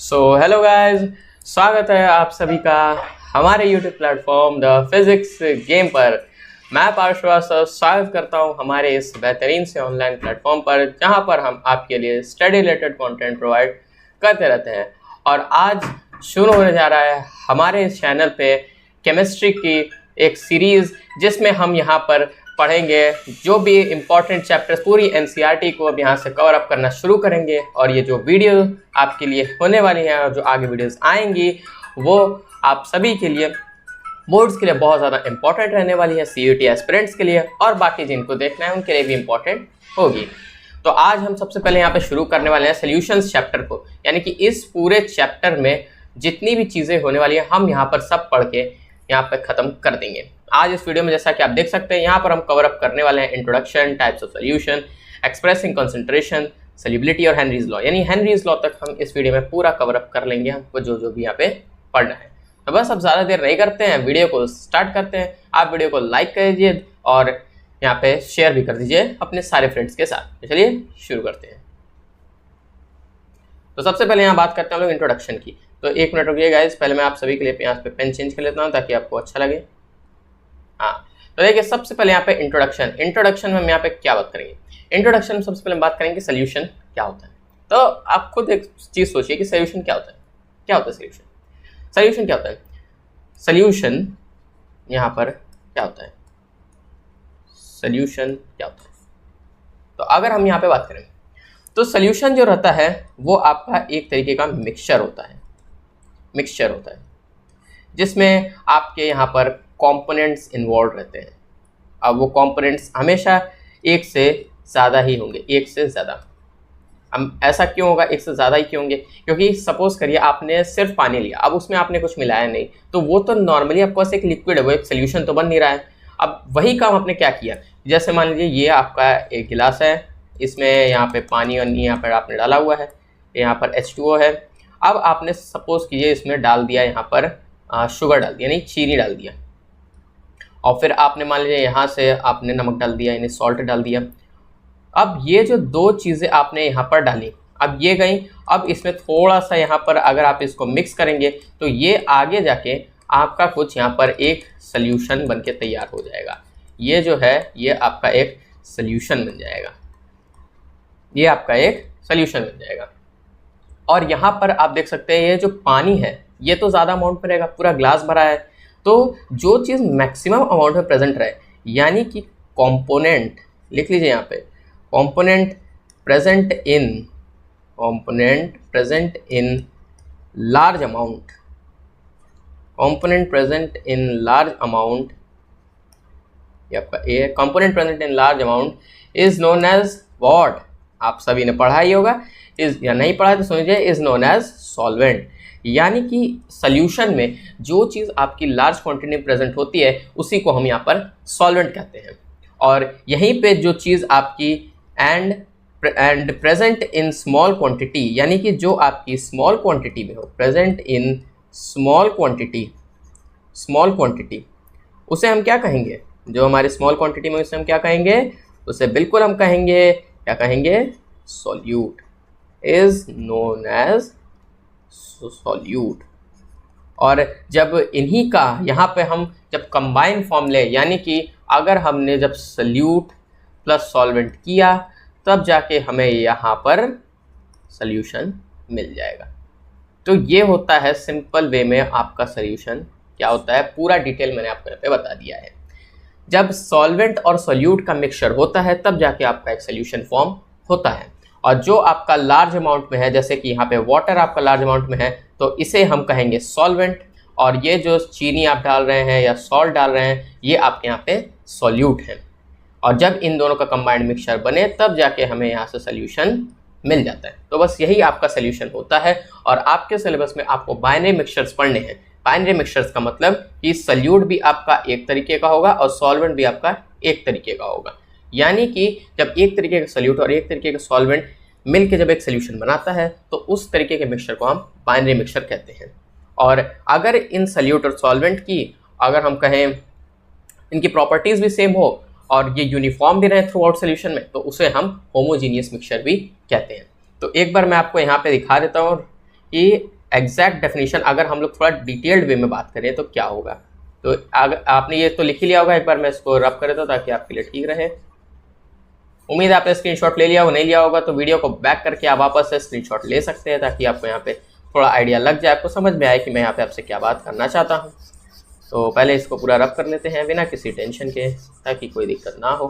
Hello guys, स्वागत है आप सभी का हमारे YouTube platform the physics game पर। मैं पार्थ श्रीवास्तव स्वागत करता हूं हमारे इस बेहतरीन से ऑनलाइन प्लेटफॉर्म पर, जहां पर हम आपके लिए स्टडी रिलेटेड कंटेंट प्रोवाइड करते रहते हैं। और आज शुरू होने जा रहा है हमारे इस चैनल पे केमिस्ट्री की एक सीरीज़, जिसमें हम यहाँ पर पढ़ेंगे जो भी इम्पोर्टेंट चैप्टर्स, पूरी एनसीईआरटी को अब यहाँ से कवर अप करना शुरू करेंगे। और ये जो वीडियो आपके लिए होने वाली हैं और जो आगे वीडियोस आएंगी वो आप सभी के लिए, बोर्ड्स के लिए बहुत ज़्यादा इंपॉर्टेंट रहने वाली है, सीयूईटी एस्पिरेंट्स के लिए और बाकी जिनको देखना है उनके लिए भी इम्पॉर्टेंट होगी। तो आज हम सबसे पहले यहाँ पे शुरू करने वाले हैं सॉल्यूशंस चैप्टर को, यानी कि इस पूरे चैप्टर में जितनी भी चीज़ें होने वाली हैं हम यहाँ पर सब पढ़ के यहाँ पे ख़त्म कर देंगे। आज इस वीडियो में जैसा कि आप देख सकते हैं यहाँ पर हम कवर अप करने वाले हैं introduction, types of solution, expressing concentration, solubility और हेनरीज लॉ। यानी हेनरीज लॉ तक हम इस वीडियो में पूरा कवर अप कर लेंगे, हमको जो भी यहाँ पे पढ़ना है। तो बस अब ज़्यादा देर नहीं करते हैं, वीडियो को स्टार्ट करते हैं। आप वीडियो को लाइक कर दीजिए और यहाँ पे शेयर भी कर दीजिए अपने सारे फ्रेंड्स के साथ। तो चलिए शुरू करते हैं। तो सबसे पहले यहाँ बात करते हैं हम लोग इंट्रोडक्शन की। तो एक मिनट रुकिए गाइस, पहले मैं आप सभी के लिए यहाँ पे पेन चेंज कर लेता हूँ ताकि आपको अच्छा लगे। हाँ, तो देखिए सबसे पहले यहाँ पे इंट्रोडक्शन में हम यहाँ पे क्या बात करेंगे। इंट्रोडक्शन में सबसे पहले हम बात करेंगे सोल्यूशन क्या होता है। तो आप खुद एक चीज़ सोचिए कि सोल्यूशन क्या होता है। क्या होता है सोल्यूशन क्या होता है? सोल्यूशन यहाँ पर क्या होता है? सोल्यूशन क्या होता है? तो अगर हम यहाँ पे बात करें तो सोल्यूशन जो रहता है वो आपका एक तरीके का मिक्सचर होता है, जिसमें आपके यहाँ पर कंपोनेंट्स इन्वॉल्व रहते हैं। अब वो कंपोनेंट्स हमेशा एक से ज़्यादा ही होंगे, एक से ज़्यादा। हम ऐसा क्यों होगा, एक से ज़्यादा ही क्यों होंगे? क्योंकि सपोज करिए आपने सिर्फ पानी लिया, अब उसमें आपने कुछ मिलाया नहीं, तो वो तो नॉर्मली आपके पास एक लिक्विड है, वो एक सोल्यूशन तो बन नहीं रहा है। अब वही काम आपने क्या किया, जैसे मान लीजिए ये आपका एक गिलास है, इसमें यहाँ पे पानी और यहाँ पर आपने डाला हुआ है, यहाँ पर H2O है। अब आपने सपोज कीजिए इसमें डाल दिया, यहाँ पर शुगर डाल दिया, नहीं चीनी डाल दिया, और फिर आपने मान लीजिए यहाँ से आपने नमक डाल दिया, यानी सॉल्ट डाल दिया। अब ये जो दो चीज़ें आपने यहाँ पर डाली, अब ये गई। अब इसमें थोड़ा सा यहाँ पर अगर आप इसको मिक्स करेंगे तो ये आगे जाके आपका कुछ यहाँ पर एक सॉल्यूशन बन के तैयार हो जाएगा। ये जो है ये आपका एक सॉल्यूशन बन जाएगा, ये आपका एक सॉल्यूशन बन जाएगा। और यहाँ पर आप देख सकते हैं ये जो पानी है ये तो ज़्यादा अमाउंट में रहेगा, पूरा ग्लास भरा है, तो जो चीज़ मैक्सिमम अमाउंट में प्रेजेंट रहे, यानी कि कंपोनेंट लिख लीजिए यहाँ पे, component present in large amount, component present in large amount, ये आपका A, component present in large amount is known as what? आप सभी ने पढ़ा ही होगा, इज या नहीं पढ़ा तो सुनिए, इज नोन एज सॉल्वेंट। यानी कि सॉल्यूशन में जो चीज़ आपकी लार्ज क्वांटिटी में प्रेजेंट होती है उसी को हम यहाँ पर सॉल्वेंट कहते हैं। और यहीं पे जो चीज़ आपकी and present in small quantity, यानी कि जो आपकी स्मॉल क्वांटिटी में हो, प्रेजेंट इन स्मॉल क्वांटिटी, उसे हम क्या कहेंगे? जो हमारे स्मॉल क्वांटिटी में उसे हम क्या कहेंगे? उसे बिल्कुल हम कहेंगे, क्या कहेंगे? Solute, is known as solute. और जब इन्हीं का यहाँ पे हम जब कंबाइन फॉर्म ले, यानी कि अगर हमने जब सॉल्यूट प्लस सॉल्वेंट किया तब जाके हमें यहाँ पर सॉल्यूशन मिल जाएगा। तो ये होता है सिंपल वे में आपका सॉल्यूशन क्या होता है, पूरा डिटेल मैंने आपको यहाँ पे बता दिया है। जब सॉल्वेंट और सॉल्यूट का मिक्सचर होता है तब जाके आपका एक सॉल्यूशन फॉर्म होता है। और जो आपका लार्ज अमाउंट में है, जैसे कि यहाँ पे वाटर आपका लार्ज अमाउंट में है, तो इसे हम कहेंगे सॉल्वेंट। और ये जो चीनी आप डाल रहे हैं या सॉल्ट डाल रहे हैं, ये आपके यहाँ पे सॉल्यूट है। और जब इन दोनों का कंबाइंड मिक्सचर बने तब जाके हमें यहाँ से सॉल्यूशन मिल जाता है। तो बस यही आपका सॉल्यूशन होता है। और आपके सिलेबस में आपको बाइनरी मिक्सचर्स पढ़ने हैं। बाइनरी मिक्सचर्स का मतलब कि सॉल्यूट भी आपका एक तरीके का होगा और सॉल्वेंट भी आपका एक तरीके का होगा। यानी कि जब एक तरीके का सॉल्यूट और एक तरीके का सॉल्वेंट मिलके जब एक सॉल्यूशन बनाता है तो उस तरीके के मिक्सचर को हम बाइनरी मिक्सचर कहते हैं। और अगर इन सॉल्यूट और सॉल्वेंट की अगर हम कहें इनकी प्रॉपर्टीज़ भी सेम हो और ये यूनिफॉर्म भी रहे थ्रू आउट सोल्यूशन में, तो उसे हम होमोजीनियस मिक्सचर भी कहते हैं। तो एक बार मैं आपको यहाँ पे दिखा देता हूँ कि एग्जैक्ट डेफिनेशन अगर हम लोग थोड़ा डिटेल्ड वे में बात करें तो क्या होगा, तो आपने ये तो लिख ही लिया होगा, एक बार मैं इसको रब कर देता हूँ ताकि आपके लिए ठीक रहे। उम्मीद है आपने स्क्रीनशॉट ले लिया होगा, नहीं लिया होगा तो वीडियो को बैक करके आप वापस से स्क्रीनशॉट ले सकते हैं ताकि आपको यहाँ पे थोड़ा आइडिया लग जाए, आपको समझ में आए कि मैं यहाँ पे आपसे क्या बात करना चाहता हूँ। तो पहले इसको पूरा रब कर लेते हैं बिना किसी टेंशन के ताकि कोई दिक्कत ना हो।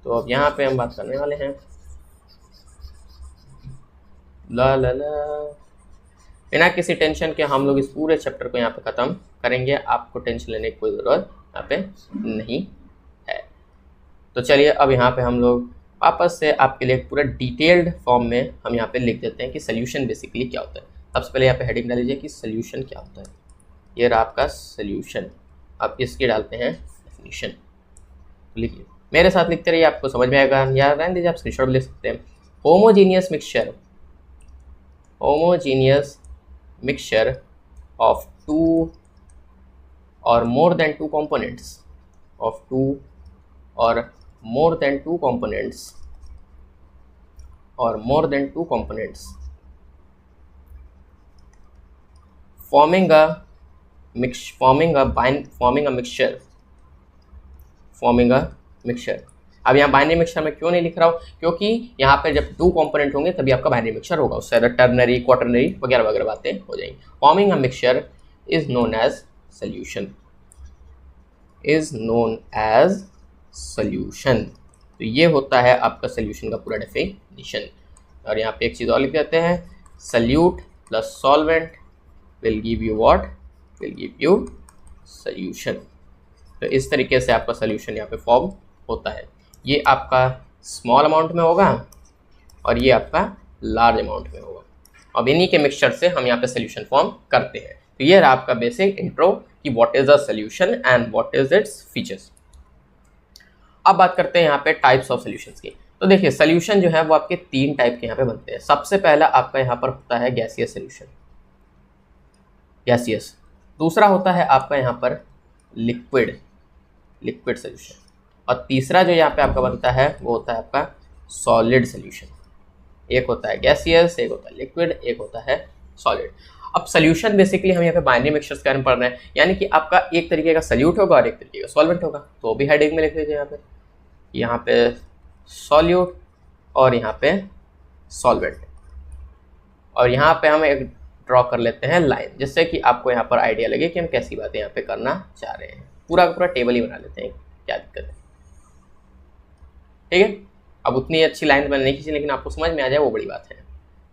तो अब यहाँ पे हम बात करने वाले हैं ला ला ला, बिना किसी टेंशन के हम लोग इस पूरे चैप्टर को यहाँ पे ख़त्म करेंगे, आपको टेंशन लेने की कोई ज़रूरत यहाँ पे नहीं है। तो चलिए अब यहाँ पे हम लोग वापस से आपके लिए पूरा डिटेल्ड फॉर्म में हम यहाँ पे लिख देते हैं कि सोल्यूशन बेसिकली क्या होता है। सबसे पहले यहाँ पे हेडिंग डाल लीजिए कि सोल्यूशन क्या होता है। ये रहा आपका सोल्यूशन, आप इसके डालते हैं डेफिनेशन, लिखिए मेरे साथ लिखते रहिए, आपको समझ में आएगा, या रहने दीजिए आप स्क्रीनशॉट ले सकते हैं। Homogeneous mixture of two or more than two components forming a mixture। अब यहाँ बाइनरी मिक्सचर में क्यों नहीं लिख रहा हूँ, क्योंकि यहाँ पे जब टू कंपोनेंट होंगे तभी आपका बाइनरी मिक्सचर होगा, उससे अदर टर्नरी क्वाटरनरी वगैरह वगैरह बातें हो जाएंगी। Forming a mixture is known as solution, तो ये होता है आपका सोल्यूशन का पूरा डेफिनेशन। और यहाँ पे एक चीज़ और लिख देते हैं, solute plus solvent will give you solution. तो इस तरीके से आपका सोल्यूशन यहाँ पे फॉर्म होता है। ये आपका स्मॉल अमाउंट में होगा और ये आपका लार्ज अमाउंट में होगा। अब इन्हीं के मिक्सचर से हम यहाँ पे सोल्यूशन फॉर्म करते हैं। तो ये रहा आपका बेसिक इंट्रो कि what is a solution and what is its features. अब बात करते हैं यहाँ पे टाइप्स ऑफ सोल्यूशंस की। तो देखिए सोल्यूशन जो है वो आपके तीन टाइप के यहाँ पे बनते हैं। सबसे पहला आपका यहाँ पर होता है गैसियस सोल्यूशन, गैसियस। दूसरा होता है आपका यहाँ पर लिक्विड सोल्यूशन, और तीसरा जो यहाँ पे आपका बनता है वो होता है आपका सॉलिड सोल्यूशन। एक होता है गैसियस, एक होता है लिक्विड, एक होता है सॉलिड। अब सोल्यूशन बेसिकली हम यहाँ पे बाइनरी मिक्सचर्स के बारे में पढ़ रहे हैं, यानी कि आपका एक तरीके का सोल्यूट होगा और एक तरीके का सॉल्वेंट होगा। तो भी हेडिंग में लिख लीजिए यहाँ पे सॉल्यूट और यहाँ पे सॉल्वेंट। और यहाँ पे हम एक ड्रॉ कर लेते हैं लाइन, जिससे कि आपको यहाँ पर आइडिया लगे कि हम कैसी बातें यहाँ पे करना चाह रहे हैं। पूरा का पूरा टेबल ही बना लेते हैं, क्या दिक्कत है, ठीक है। अब उतनी अच्छी लाइन मैंने नहीं खींची, लेकिन आपको समझ में आ जाए वो बड़ी बात है,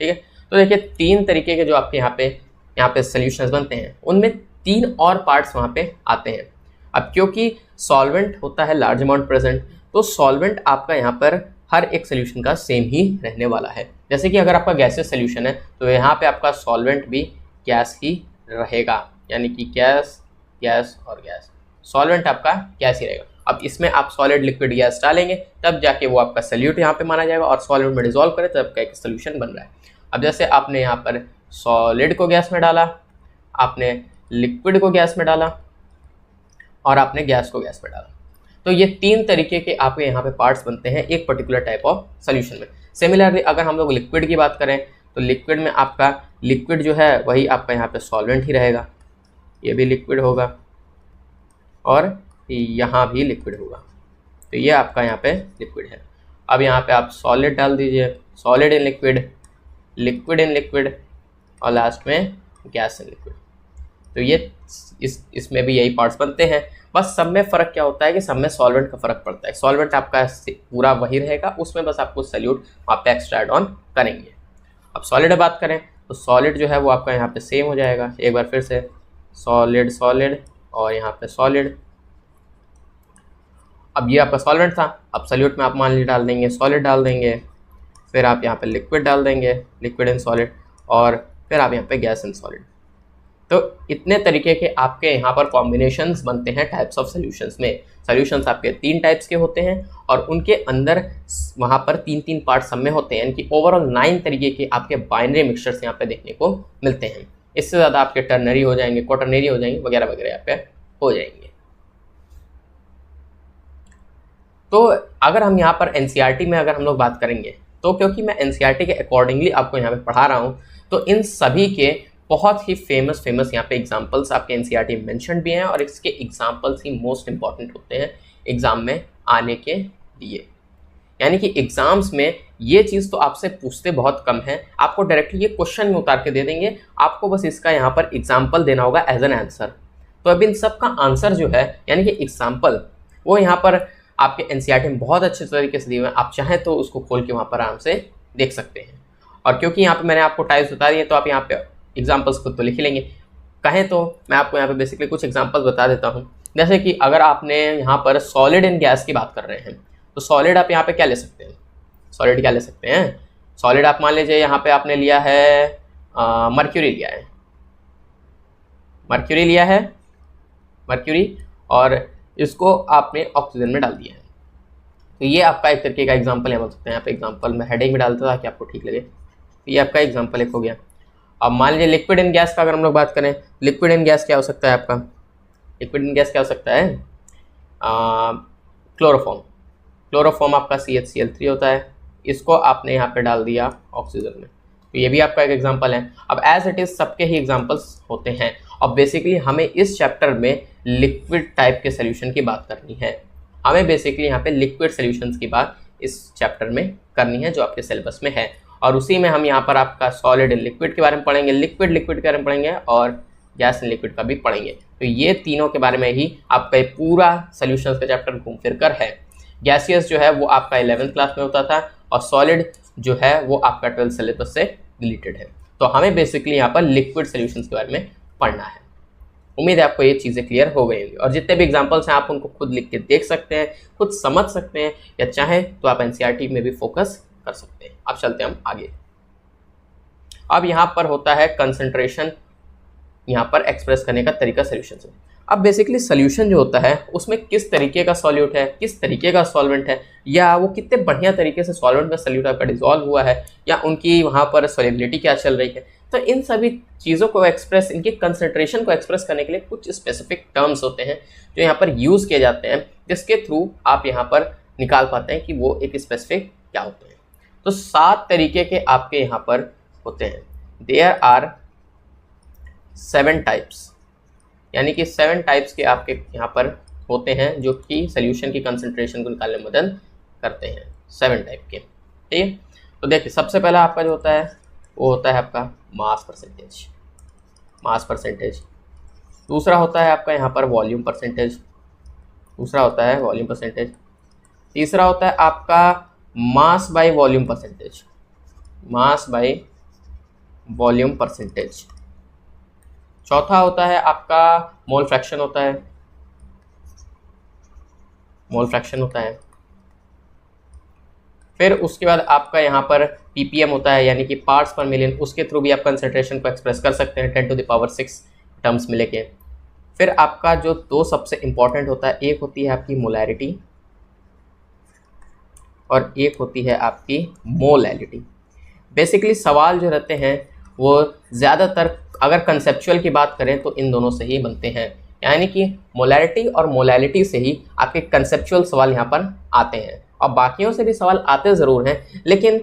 ठीक है। तो देखिए तीन तरीके के जो आपके यहाँ पे सोल्यूशंस बनते हैं, उनमें तीन और पार्ट्स वहाँ पे आते हैं। अब क्योंकि सॉल्वेंट होता है लार्ज अमाउंट प्रेजेंट, तो सॉल्वेंट आपका यहाँ पर हर एक सोल्यूशन का सेम ही रहने वाला है। जैसे कि अगर आपका गैसेस सोल्यूशन है तो यहाँ पे आपका सॉल्वेंट भी गैस ही रहेगा, यानी कि गैस गैस और गैस, सॉल्वेंट आपका गैस ही रहेगा। अब इसमें आप सॉलिड लिक्विड गैस डालेंगे तब जाके वो आपका सोल्यूट यहाँ पे माना जाएगा, और सॉल्वेंट में डिजोल्व करे तब आपका एक सोल्यूशन बन रहा है। अब जैसे आपने यहाँ पर सॉलिड को गैस में डाला, आपने लिक्विड को गैस में डाला और आपने गैस को गैस में डाला, तो ये तीन तरीके के आपके यहाँ पे पार्ट्स बनते हैं एक पर्टिकुलर टाइप ऑफ सोल्यूशन में। सिमिलरली अगर हम लोग लिक्विड की बात करें तो लिक्विड में आपका लिक्विड जो है वही आपका यहाँ पे सॉल्वेंट ही रहेगा, ये भी लिक्विड होगा और यहाँ भी लिक्विड होगा, तो ये आपका यहाँ पे लिक्विड है। अब यहाँ पे आप सॉलिड डाल दीजिए, solid in liquid, liquid in liquid, और लास्ट में गैस इन लिक्विड। तो ये इसमें भी यही पार्ट्स बनते हैं, बस सब में फ़र्क क्या होता है कि सब में सॉल्वेंट का फ़र्क पड़ता है। सॉल्वेंट आपका पूरा वही रहेगा, उसमें बस आपको सोल्यूट वहाँ पे एक्स्ट्रा एड ऑन करेंगे। अब सॉलिड बात करें तो सॉलिड जो है वो आपका यहाँ पे सेम हो जाएगा। एक बार फिर से सॉलिड सॉलिड और यहाँ पे सॉलिड। अब ये आपका सॉल्वेंट था, अब सोल्यूट में आप मान लीजिए डाल देंगे सॉलिड डाल देंगे, फिर आप यहाँ पे लिक्विड डाल देंगे, लिक्विड इन सॉलिड, और फिर आप यहाँ पे गैस इन सॉलिड। तो इतने तरीके के आपके यहाँ पर कॉम्बिनेशंस बनते हैं टाइप्स ऑफ सोल्यूशंस में। सोल्यूशंस आपके तीन टाइप्स के होते हैं और उनके अंदर वहाँ पर तीन तीन पार्ट सब में होते हैं, यानी कि ओवरऑल 9 तरीके के आपके बाइनरी मिक्सचर्स यहाँ पे देखने को मिलते हैं। इससे ज़्यादा आपके टर्नरी हो जाएंगे, क्वाटरनरी हो जाएंगे, वगैरह वगैरह यहाँ पे हो जाएंगे। तो अगर हम यहाँ पर एनसीईआरटी में अगर हम लोग बात करेंगे तो क्योंकि मैं एनसीईआरटी के अकॉर्डिंगली आपको यहाँ पे पढ़ा रहा हूँ, तो इन सभी के बहुत ही फेमस यहाँ पे एग्जाम्पल्स आपके एनसीईआरटी में मेंशन भी हैं और इसके एग्जाम्पल्स ही मोस्ट इंपॉर्टेंट होते हैं एग्जाम में आने के लिए। यानी कि एग्जाम्स में ये चीज़ तो आपसे पूछते बहुत कम है, आपको डायरेक्टली ये क्वेश्चन में उतार के दे देंगे, आपको बस इसका यहाँ पर एग्जाम्पल देना होगा एज एन आंसर। तो अब इन सब का आंसर जो है यानी कि एग्जाम्पल वो यहाँ पर आपके एनसीईआरटी में बहुत अच्छे तरीके से दिए हुए हैं, आप चाहें तो उसको खोल के वहाँ पर आराम से देख सकते हैं। और क्योंकि यहाँ पे मैंने आपको टाइप्स बता दिए तो आप यहाँ पे एग्जाम्पल्स खुद तो लिख लेंगे। कहें तो मैं आपको यहाँ पे बेसिकली कुछ एग्जाम्पल्स बता देता हूँ। जैसे कि अगर आपने यहाँ पर सॉलिड एंड गैस की बात कर रहे हैं तो सॉलिड आप यहाँ पे क्या ले सकते हैं, सॉलिड क्या ले सकते हैं, सॉलिड आप मान लीजिए यहाँ पे आपने लिया है मर्क्यूरी लिया है, मर्क्यूरी लिया है, मर्क्यूरी, और इसको आपने ऑक्सीजन में डाल दिया है। तो ये आपका एक तरीके का एग्जाम्पल है, बोल सकते हैं यहाँ पे एग्जाम्पल में हेडिंग में डालता ताकि आपको ठीक लगे। तो ये आपका एग्जाम्पल एक हो गया। अब मान लीजिए लिक्विड इन गैस का अगर हम लोग बात करें, लिक्विड इन गैस क्या हो सकता है आपका, लिक्विड इन गैस क्या हो सकता है, क्लोरोफॉर्म, क्लोरोफॉर्म आपका CH-Cl3 होता है, इसको आपने यहाँ पे डाल दिया ऑक्सीजन में, तो ये भी आपका एक एग्जाम्पल है। अब एज इट इज़ सबके ही एग्जाम्पल्स होते हैं। अब बेसिकली हमें इस चैप्टर में लिक्विड टाइप के सोल्यूशन की बात करनी है, हमें बेसिकली यहाँ पे लिक्विड सोल्यूशंस की बात इस चैप्टर में करनी है जो आपके सिलेबस में है, और उसी में हम यहाँ पर आपका सॉलिड एंड लिक्विड के बारे में पढ़ेंगे, लिक्विड के बारे में पढ़ेंगे और गैस एंड लिक्विड का भी पढ़ेंगे। तो ये तीनों के बारे में ही आपका पूरा सोल्यूशंस का चैप्टर घूम फिर कर है। गैसियस जो है वो आपका 11th क्लास में होता था और सॉलिड जो है वो आपका 12th सिलेबस से रिलेटेड है। तो हमें बेसिकली यहाँ पर लिक्विड सोल्यूशंस के बारे में पढ़ना है। उम्मीद है आपको ये चीज़ें क्लियर हो गई होंगी और जितने भी एग्जांपल्स हैं आप उनको खुद लिख के देख सकते हैं, खुद समझ सकते हैं, या चाहें तो आप एनसीईआरटी में भी फोकस कर सकते हैं। अब चलते हैं हम आगे। अब यहाँ पर होता है कंसंट्रेशन, यहाँ पर एक्सप्रेस करने का तरीका सोल्यूशन से। अब बेसिकली सोल्यूशन जो होता है उसमें किस तरीके का सॉल्यूट है, किस तरीके का सॉल्वेंट है, या वो कितने बढ़िया तरीके से सॉल्वेंट में सॉल्यूट आपका डिजॉल्व हुआ है, या उनकी वहाँ पर सॉल्युबिलिटी क्या चल रही है। तो इन सभी चीज़ों को एक्सप्रेस, इनके कंसंट्रेशन को एक्सप्रेस करने के लिए कुछ स्पेसिफिक टर्म्स होते हैं जो यहाँ पर यूज़ किए जाते हैं, जिसके थ्रू आप यहाँ पर निकाल पाते हैं कि वो एक स्पेसिफिक क्या होते हैं। तो 7 तरीके के आपके यहाँ पर होते हैं। देयर आर 7 टाइप्स, यानी कि 7 टाइप्स के आपके यहाँ पर होते हैं जो कि सोल्यूशन की कंसंट्रेशन को निकालने में मदद करते हैं। 7 टाइप के, ठीक है। तो देखिए सबसे पहला आपका जो होता है वो होता है आपका मास परसेंटेज, मास परसेंटेज। दूसरा होता है आपका यहाँ पर वॉल्यूम परसेंटेज, दूसरा होता है वॉल्यूम परसेंटेज। तीसरा होता है आपका mass by volume percentage, mass by volume percentage. चौथा होता है आपका मोल फ्रैक्शन होता है, मोल फ्रैक्शन होता है। फिर उसके बाद आपका यहाँ पर ppm होता है, यानी कि पार्ट्स पर मिलियन, उसके थ्रू भी आप कंसंट्रेशन को एक्सप्रेस कर सकते हैं 10⁶ टर्म्स में लेके। फिर आपका जो 2 सबसे इंपॉर्टेंट होता है, एक होती है आपकी मोलैरिटी और एक होती है आपकी मोलैलिटी। बेसिकली सवाल जो रहते हैं वो ज़्यादातर अगर कंसेप्चुअल की बात करें तो इन दोनों से ही बनते हैं, यानी कि मोलैरिटी और मोलैलिटी से ही आपके कंसेप्चुअल सवाल यहाँ पर आते हैं। और बाकियों से भी सवाल आते ज़रूर हैं, लेकिन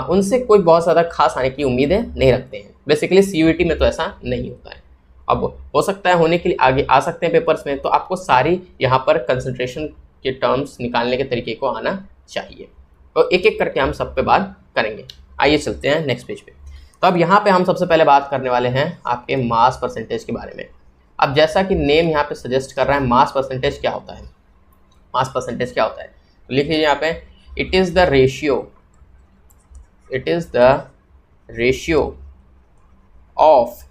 उनसे कोई बहुत ज़्यादा खास आने की उम्मीदें नहीं रखते हैं। बेसिकली CUET में तो ऐसा नहीं होता है। अब हो सकता है होने के लिए आगे आ सकते हैं पेपर्स में, तो आपको सारी यहाँ पर कंसंट्रेशन के टर्म्स निकालने के तरीके को आना चाहिए। तो एक एक करके हम सब पे बात करेंगे। आइए चलते हैं नेक्स्ट पेज पे। तो अब यहाँ पे हम सबसे पहले बात करने वाले हैं आपके मास परसेंटेज के बारे में। अब जैसा कि नेम यहाँ पे सजेस्ट कर रहा है, मास परसेंटेज क्या होता है, मास परसेंटेज क्या होता है, तो लिख लीजिए यहाँ पे, it is the ratio, it is the ratio of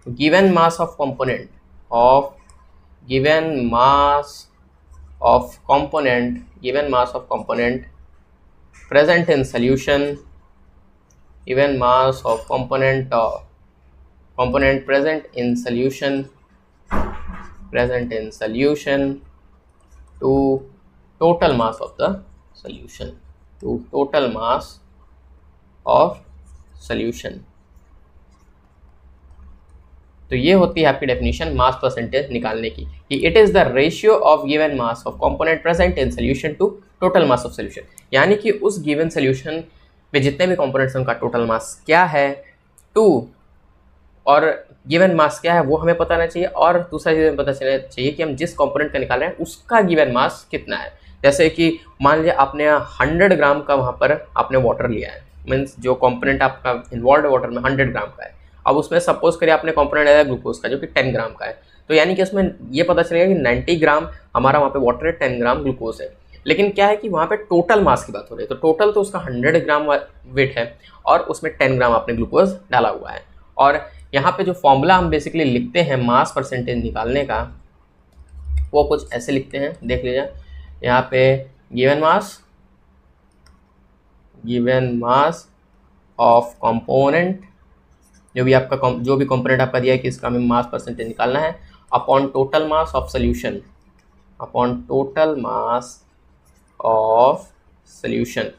given mass of component, of given mass of component, given mass of component present in solution, given mass of component present in solution, present in solution to total mass of the solution, to total mass of solution। तो ये होती है आपकी definition mass percentage निकालने की, कि it is the ratio of given mass of component present in solution to total mass of solution, यानी कि उस गिवन सोल्यूशन में जितने भी कंपोनेंट्स हैं उनका टोटल मास क्या है, टू, और गिवन मास क्या है वो हमें पता होना चाहिए, और दूसरा चीज़ हमें पता चलना चाहिए कि हम जिस कंपोनेंट का निकाल रहे हैं उसका गिवन मास कितना है। जैसे कि मान लीजिए आपने 100 ग्राम का वहाँ पर आपने वाटर लिया है, मीन्स जो कंपोनेंट आपका इन्वॉल्व वाटर में 100 ग्राम का है। अब उसमें सपोज करिए आपने कंपोनेंट लिया ग्लूकोज का जो कि 10 ग्राम का है, तो यानी कि उसमें ये पता चलेगा कि 90 ग्राम हमारा वहाँ पे वाटर है, 10 ग्राम ग्लूकोज है। लेकिन क्या है कि वहाँ पे टोटल मास की बात हो रही है, तो टोटल तो उसका 100 ग्राम वेट है और उसमें 10 ग्राम आपने ग्लूकोज डाला हुआ है। और यहाँ पे जो फॉर्मूला हम बेसिकली लिखते हैं मास परसेंटेज निकालने का, वो कुछ ऐसे लिखते हैं, देख लीजिए यहाँ पे गिवन मास ऑफ कंपोनेंट, जो भी कंपोनेंट आपका दिया है कि इसका हमें मास परसेंटेज निकालना है, upon total mass of solution, upon total mass of solution,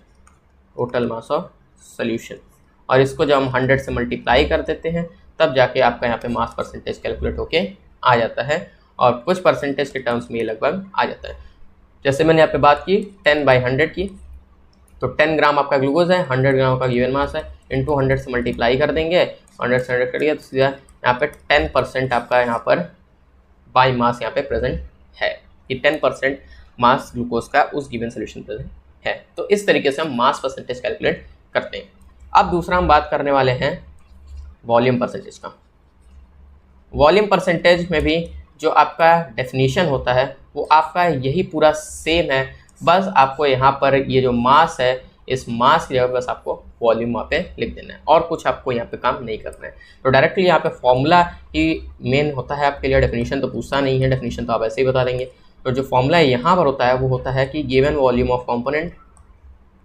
और इसको जब हम 100 से मल्टीप्लाई कर देते हैं तब जाके आपका यहाँ पे मास परसेंटेज कैलकुलेट होके आ जाता है, और कुछ परसेंटेज के टर्म्स में ये लगभग आ जाता है। जैसे मैंने यहाँ पे बात की 10/100 की, तो 10 ग्राम आपका ग्लूकोज है, 100 ग्राम का गिवन मास है, इंटू 100 से मल्टीप्लाई कर देंगे, 100 से 100 करिए तो सीधा यहाँ पे 10% आपका यहाँ पर बाई मास यहाँ पे प्रेजेंट है, कि 10% मास ग्लूकोज का उस गिवन सोल्यूशन प्रेजेंट है। तो इस तरीके से हम मास परसेंटेज कैलकुलेट करते हैं। अब दूसरा हम बात करने वाले हैं वॉल्यूम परसेंटेज का। वॉल्यूम परसेंटेज में भी जो आपका डेफिनेशन होता है वो आपका यही पूरा सेम है, बस आपको यहाँ पर ये जो मास है इस मास की जगह बस आपको वॉल्यूम वहाँ पे लिख देना है, और कुछ आपको यहाँ पे काम नहीं करना है। तो डायरेक्टली यहाँ पे फॉर्मूला ही मेन होता है आपके लिए, डेफिनेशन तो पूछता नहीं है, डेफिनेशन तो आप ऐसे ही बता देंगे। तो जो फॉर्मूला यहाँ पर होता है वो होता है कि given volume of component,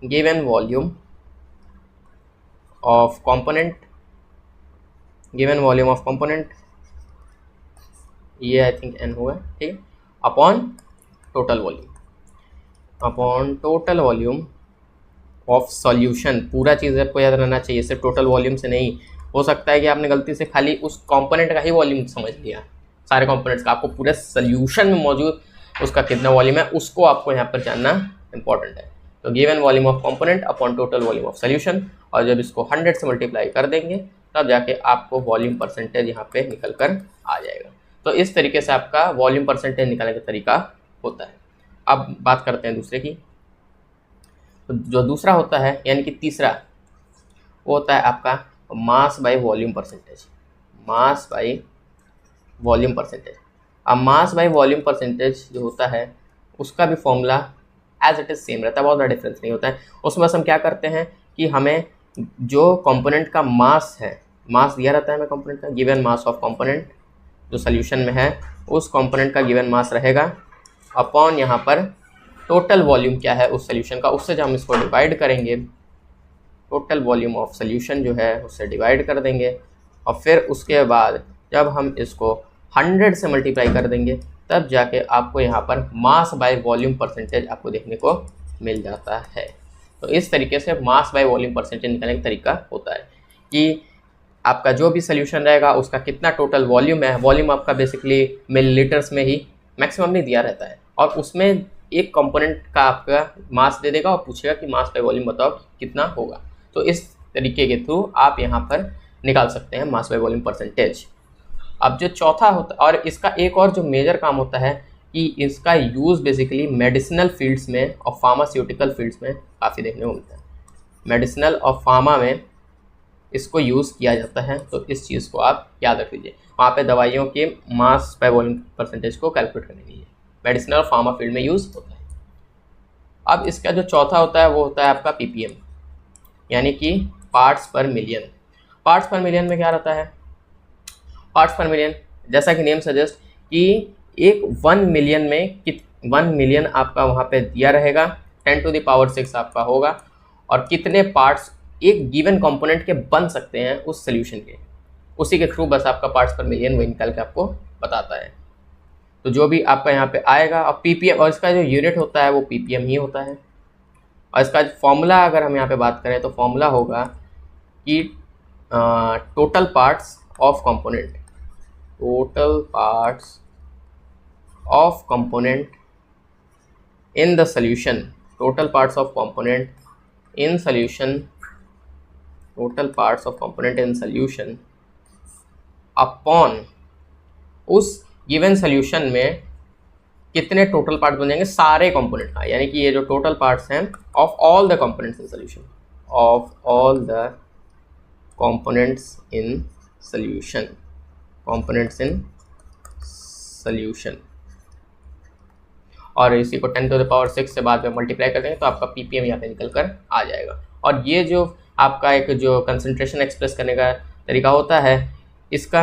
given volume of component, ये आई थिंक एन हुआ, ठीक है, upon total volume of solution. पूरा चीज़ आपको याद रहना चाहिए, सिर्फ टोटल वॉल्यूम से नहीं। हो सकता है कि आपने गलती से खाली उस कंपोनेंट का ही वॉल्यूम समझ लिया, सारे कंपोनेंट्स का। आपको पूरे सॉल्यूशन में मौजूद उसका कितना वॉल्यूम है उसको आपको यहाँ पर जानना इंपॉर्टेंट है। तो given volume of component upon total volume of solution, और जब इसको 100 से मल्टीप्लाई कर देंगे तब जाके आपको वॉल्यूम परसेंटेज यहाँ पे निकल कर आ जाएगा। तो इस तरीके से आपका वॉल्यूम परसेंटेज निकालने का तरीका होता है। अब बात करते हैं दूसरे की। तो जो दूसरा होता है यानी कि तीसरा, वो होता है आपका mass by volume percentage. Mass by volume percentage. अब मास बाय वॉल्यूम परसेंटेज जो होता है उसका भी formula as it is same रहता है, बहुत बड़ा डिफरेंस नहीं होता है। उसमें बस हम क्या करते हैं कि हमें जो कंपोनेंट का मास है, मास दिया रहता है हमें कंपोनेंट का, गिवन मास ऑफ कंपोनेंट जो सोल्यूशन में है उस कंपोनेंट का गिवन मास रहेगा, अपॉन यहाँ पर टोटल वॉल्यूम क्या है उस सोल्यूशन का, उससे जब हम इसको डिवाइड करेंगे, टोटल वॉल्यूम ऑफ सोल्यूशन जो है उससे डिवाइड कर देंगे, और फिर उसके बाद जब हम इसको 100 से मल्टीप्लाई कर देंगे तब जाके आपको यहाँ पर मास बाय वॉल्यूम परसेंटेज आपको देखने को मिल जाता है। तो इस तरीके से मास बाय वॉल्यूम परसेंटेज निकालने का तरीका होता है कि आपका जो भी सोल्यूशन रहेगा उसका कितना टोटल वॉल्यूम है। वॉल्यूम आपका बेसिकली मिलीलीटर्स में ही मैक्सिमम नहीं दिया रहता है, और उसमें एक कंपोनेंट का आपका मास दे देगा और पूछेगा कि मास बाय वॉल्यूम बताओ कितना होगा। तो इस तरीके के थ्रू आप यहाँ पर निकाल सकते हैं मास बाय वॉल्यूम परसेंटेज। अब जो चौथा होता है, और इसका एक और जो मेजर काम होता है कि इसका यूज़ बेसिकली मेडिसिनल फील्ड्स में और फार्मास्यूटिकल फील्ड्स में काफ़ी देखने को मिलता है। मेडिसिनल और फार्मा में इसको यूज़ किया जाता है, तो इस चीज़ को आप याद रख लीजिए। वहाँ पे दवाइयों के मास बाय वॉल्यूम परसेंटेज को कैलकुलेट करने के लिए मेडिसिनल और फार्मा फील्ड में यूज़ होता है। अब इसका जो चौथा होता है वो होता है आपका पीपीएम, यानी कि पार्ट्स पर मिलियन। पार्ट्स पर मिलियन में क्या रहता है? पार्ट्स पर मिलियन जैसा कि नेम सजेस्ट कि एक 1 मिलियन में 1 मिलियन आपका वहाँ पे दिया रहेगा, 10⁶ आपका होगा, और कितने पार्ट्स एक गिवन कंपोनेंट के बन सकते हैं उस सोल्यूशन के, उसी के थ्रू बस आपका पार्ट्स पर मिलियन वही निकाल के आपको बताता है। तो जो भी आपका यहाँ पे आएगा, और पीपीएम, और इसका जो यूनिट होता है वो पीपीएम ही होता है। और इसका फॉर्मूला अगर हम यहाँ पे बात करें तो फॉर्मूला होगा कि total parts of component, total parts of component in the solution, total parts of component in solution total parts of component in solution upon उस गिवन सोल्यूशन में कितने टोटल पार्ट बन जाएंगे सारे कंपोनेंट का, यानी कि ये जो टोटल पार्ट्स हैं of all the components in solution, of all the components in solution, components in solution, और इसी को 10 to the power 6 से बाद में मल्टीप्लाई कर देंगे तो आपका ppm यहाँ पे निकल कर आ जाएगा। और ये जो आपका एक जो कंसंट्रेशन एक्सप्रेस करने का तरीका होता है, इसका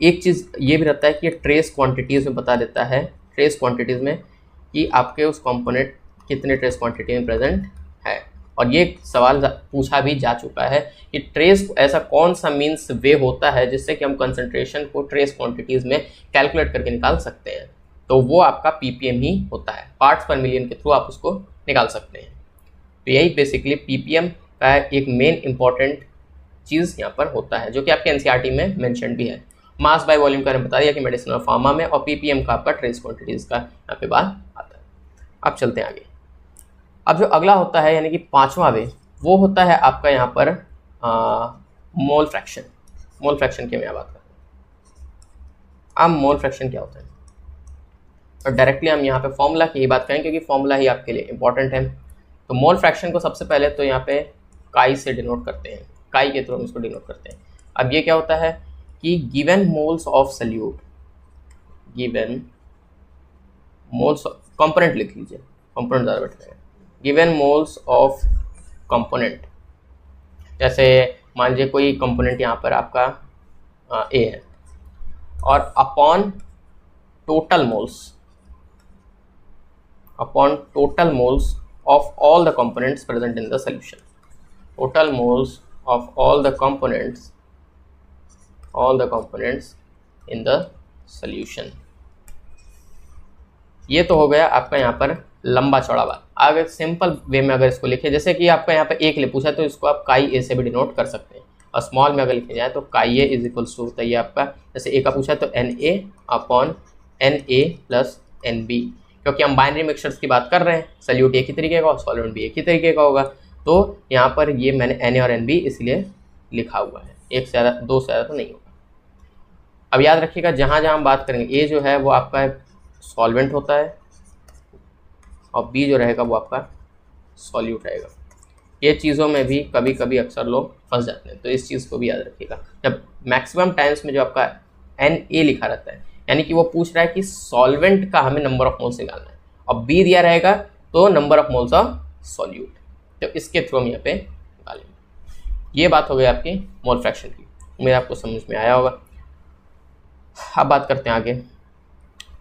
एक चीज़ ये भी रहता है कि ट्रेस क्वांटिटीज़ में बता देता है, ट्रेस क्वांटिटीज़ में कि आपके उस कंपोनेंट कितने ट्रेस क्वांटिटी में प्रेजेंट है। और ये सवाल पूछा भी जा चुका है कि ट्रेस ऐसा कौन सा मीन्स वे होता है जिससे कि हम कंसंट्रेशन को ट्रेस क्वांटिटीज़ में कैलकुलेट करके निकाल सकते हैं, तो वो आपका ppm ही होता है। पार्ट्स पर मिलियन के थ्रू आप उसको निकाल सकते हैं। तो यही बेसिकली ppm का एक मेन इंपॉर्टेंट चीज़ यहाँ पर होता है, जो कि आपके एनसीईआरटी में मेंशन भी है। मास बाय वॉल्यूम का बता दिया कि मेडिसिन और फार्मा में, और ppm का आपका ट्रेस क्वांटिटीज़ का यहाँ पे बात आता है। अब चलते हैं आगे। अब जो अगला होता है यानी कि पाँचवा वे, वो होता है आपका यहाँ पर मोल फ्रैक्शन। मोल फ्रैक्शन की मैं बात करता हूँ। अब मोल फ्रैक्शन क्या होता है, और डायरेक्टली हम यहाँ पे फॉर्मूला की ही बात करें क्योंकि फॉर्मूला ही आपके लिए इंपॉर्टेंट है। तो मोल फ्रैक्शन को सबसे पहले तो यहाँ पे काई से डिनोट करते हैं, काई के थ्रू हम इसको डिनोट करते हैं। अब ये क्या होता है कि given moles of solute, given moles component लिख लीजिए, कंपोनेंट ज़्यादा बैठ जाएगा, गिवन मोल्स ऑफ कंपोनेंट। जैसे मान लीजिए कोई कंपोनेंट यहाँ पर आपका ए है, और upon total moles, upon total moles of all the components present in the solution, total moles of all the components in the solution। ये तो हो गया आपका यहाँ पर लंबा चौड़ा बात। अगर सिंपल वे में अगर इसको लिखे, जैसे कि आपका यहाँ पर एक ले पूछा तो इसको आप काई ए से भी डिनोट कर सकते हैं, और स्मॉल में अगर लिखे जाए तो काई ए इज इक्वल्स टू होता है आपका, जैसे ए का पूछा तो N A upon N A plus N B, क्योंकि हम बाइनरी मिक्सचर्स की बात कर रहे हैं, सल्यूट एक ही तरीके का और सॉल्वेंट भी एक ही तरीके का होगा। तो यहाँ पर ये मैंने एन ए और एन बी इसलिए लिखा हुआ है, एक से ज़्यादा दो से ज़्यादा तो नहीं होगा। अब याद रखिएगा जहाँ जहाँ हम बात करेंगे, ए जो है वो आपका सॉल्वेंट होता है और बी जो रहेगा वो आपका सॉल्यूट रहेगा। ये चीज़ों में भी कभी कभी अक्सर लोग फंस जाते हैं, तो इस चीज़ को भी याद रखिएगा। जब मैक्सिमम टाइम्स में जो आपका एन ए लिखा रहता है, यानी कि वो पूछ रहा है कि सॉल्वेंट का हमें नंबर ऑफ मोल्स निकालना है, और बी दिया रहेगा तो number of moles of solute, तो इसके थ्रू हम यहाँ पे निकालेंगे। ये बात हो गई आपकी मोल फ्रैक्शन की, उम्मीद आपको समझ में आया होगा। अब बात करते हैं आगे।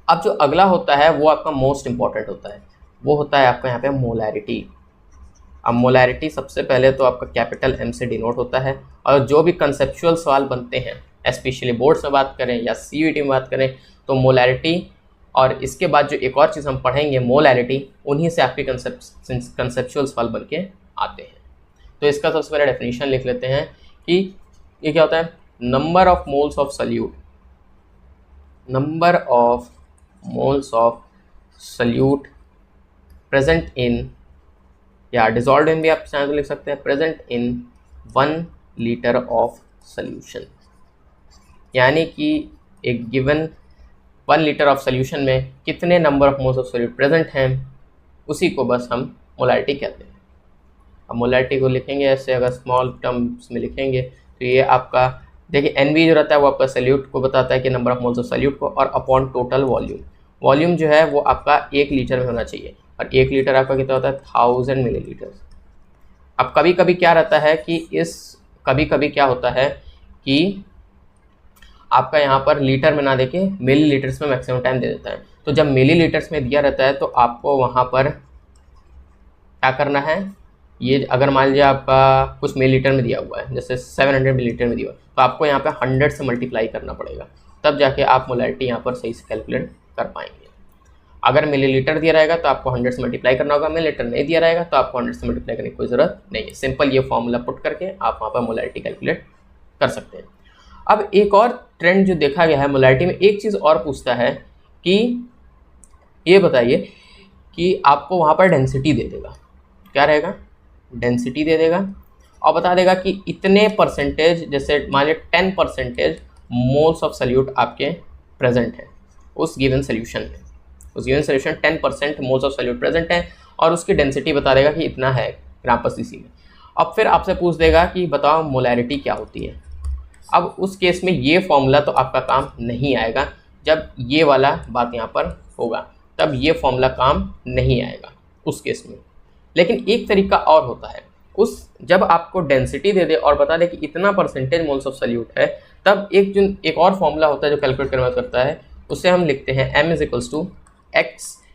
अब जो अगला होता है वो आपका मोस्ट इंपॉर्टेंट होता है, वो होता है आपका यहाँ पे मोलैरिटी। अब मोलैरिटी सबसे पहले तो आपका कैपिटल एम से डिनोट होता है, और जो भी कंसेप्चुअल सवाल बनते हैं, स्पेशली बोर्ड्स में बात करें या सीयूईटी में बात करें, तो मोलैरिटी और इसके बाद जो एक और चीज़ हम पढ़ेंगे मोलैरिटी, उन्हीं से आपके कंसेप्चुअल सवाल बन के आते हैं। तो इसका सबसे पहले डेफिनेशन लिख लेते हैं कि ये क्या होता है, number of moles of solute, number of moles of solute present in, या डिजॉल्व इन भी आप चाहें तो लिख सकते हैं, present in 1 litre of solution. यानी कि एक गिवन 1 लीटर ऑफ सॉल्यूशन में कितने number of moles of solute present हैं, उसी को बस हम मोलैरिटी कहते हैं। अब मोलैरिटी को लिखेंगे ऐसे, अगर स्मॉल टर्म्स में लिखेंगे तो ये आपका देखिए एनवी जो रहता है वो आपका सॉल्यूट को बताता है कि number of moles of solute को, और अपॉन टोटल वॉल्यूम। वॉल्यूम जो है वो आपका 1 लीटर में होना चाहिए, और 1 लीटर आपका कितना होता है 1000 मिलीलीटर। अब कभी कभी क्या रहता है कि कभी कभी क्या होता है कि आपका यहाँ पर लीटर में ना देके मिली लीटर्स में मैक्सिमम टाइम दे देता है। तो जब मिली लीटर्स में दिया रहता है तो आपको वहाँ पर क्या करना है, ये अगर मान लीजिए आपका कुछ मिली लीटर में दिया हुआ है, जैसे 700 मिलीलीटर में दिया हुआ है, तो आपको यहाँ पे 100 से मल्टीप्लाई करना पड़ेगा, तब जाके आप मोलैरिटी यहाँ पर सही से कैलकुलेट कर पाएंगे। अगर मिलीलीटर दिया रहेगा तो आपको 100 से मल्टीप्लाई करना होगा, मिलीलीटर नहीं दिया रहेगा तो आपको 100 से मल्टीप्लाई करने की कोई ज़रूरत नहीं है। सिंपल ये फॉर्मूला पुट करके आप वहाँ पर मोलैरिटी कैलकुलेट कर सकते हैं। अब एक और ट्रेंड जो देखा गया है मोलैरिटी में, एक चीज़ और पूछता है कि ये बताइए कि आपको वहाँ पर डेंसिटी दे देगा, क्या रहेगा, डेंसिटी दे देगा, और बता देगा कि इतने परसेंटेज, जैसे मान लिया 10% मोल्स ऑफ सॉल्यूट आपके प्रेजेंट है उस गिवन सोल्यूशन में, उस given solution 10% moles of solute present है और उसकी डेंसिटी बता देगा कि इतना है ग्राम पर सीसी में। अब फिर आपसे पूछ देगा कि बताओ मोलैरिटी क्या होती है। अब उस केस में ये फॉर्मूला तो आपका काम नहीं आएगा, जब ये वाला बात यहाँ पर होगा तब ये फॉर्मूला काम नहीं आएगा उस केस में। लेकिन एक तरीका और होता है, उस जब आपको डेंसिटी दे दे और बता दे कि इतना परसेंटेज मोल्स ऑफ सॉल्यूट है, तब एक और फॉर्मूला होता है जो कैलकुलेट करने में करता है, उसे हम लिखते हैं m =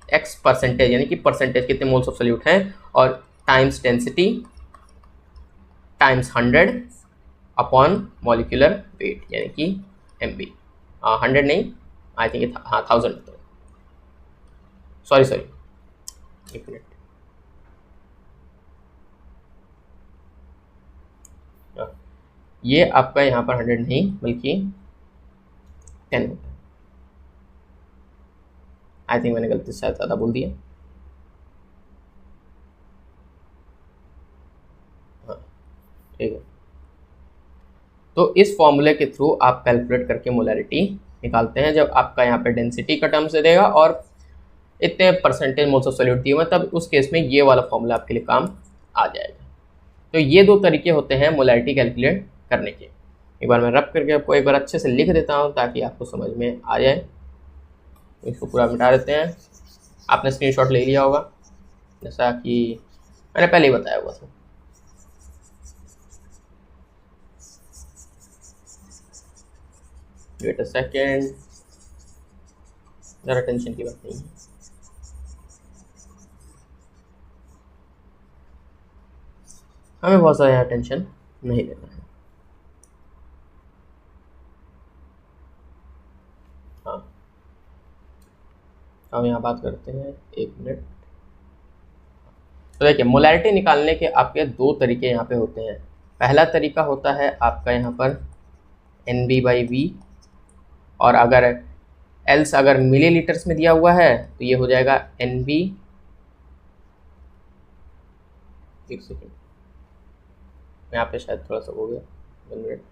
x परसेंटेज, यानी कि परसेंटेज कितने मोल्स ऑफ सॉल्यूट हैं और times density times 100 upon molecular weight, यानी कि mv। 100 नहीं, आई थिंक 1000 सॉरी एक मिनट, ये आपका यहाँ पर 100 नहीं बल्कि 10 होता है। आई थिंक मैंने गलती से शायद ज़्यादा बोल दिया। हाँ ठीक है, तो इस फॉर्मूले के थ्रू आप कैलकुलेट करके मोलैरिटी निकालते हैं। जब आपका यहाँ पे डेंसिटी का टर्म से देगा और इतने परसेंटेज मोल्स ऑफ सॉल्यूट दिए हुए, तब उस केस में ये वाला फॉर्मूला आपके लिए काम आ जाएगा। तो ये दो तरीके होते हैं मोलैरिटी कैलकुलेट करने के। एक बार मैं रब करके आपको एक बार अच्छे से लिख देता हूँ ताकि आपको समझ में आ जाए। इसको पूरा मिटा देते हैं। आपने स्क्रीनशॉट ले लिया होगा जैसा कि मैंने पहले ही बताया हुआ था। वेट अ सेकेंड, ज़रा टेंशन की बात नहीं है। हमें बहुत ज़्यादा यहाँ टेंशन नहीं लेना है। हाँ, हम यहाँ बात करते हैं, एक मिनट। तो देखिए, मोलैरिटी निकालने के आपके दो तरीके यहाँ पे होते हैं। पहला तरीका होता है आपका यहाँ पर NB/V, और अगर मिलीलीटर्स में दिया हुआ है तो ये हो जाएगा NB। एक सेकेंड, यहाँ पे शायद थोड़ा सा हो गया, 1 मिनट,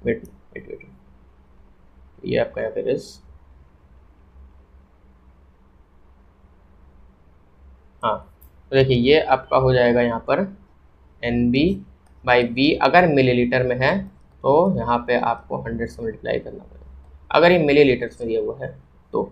वेट, ये आपका यहाँ पे हाँ, तो देखिए ये आपका हो जाएगा यहाँ पर NB/V। अगर मिलीलीटर में है तो यहाँ पे आपको 100 से मल्टीप्लाई करना पड़ेगा, अगर ये मिलीलीटर्स में दिया हुआ है तो।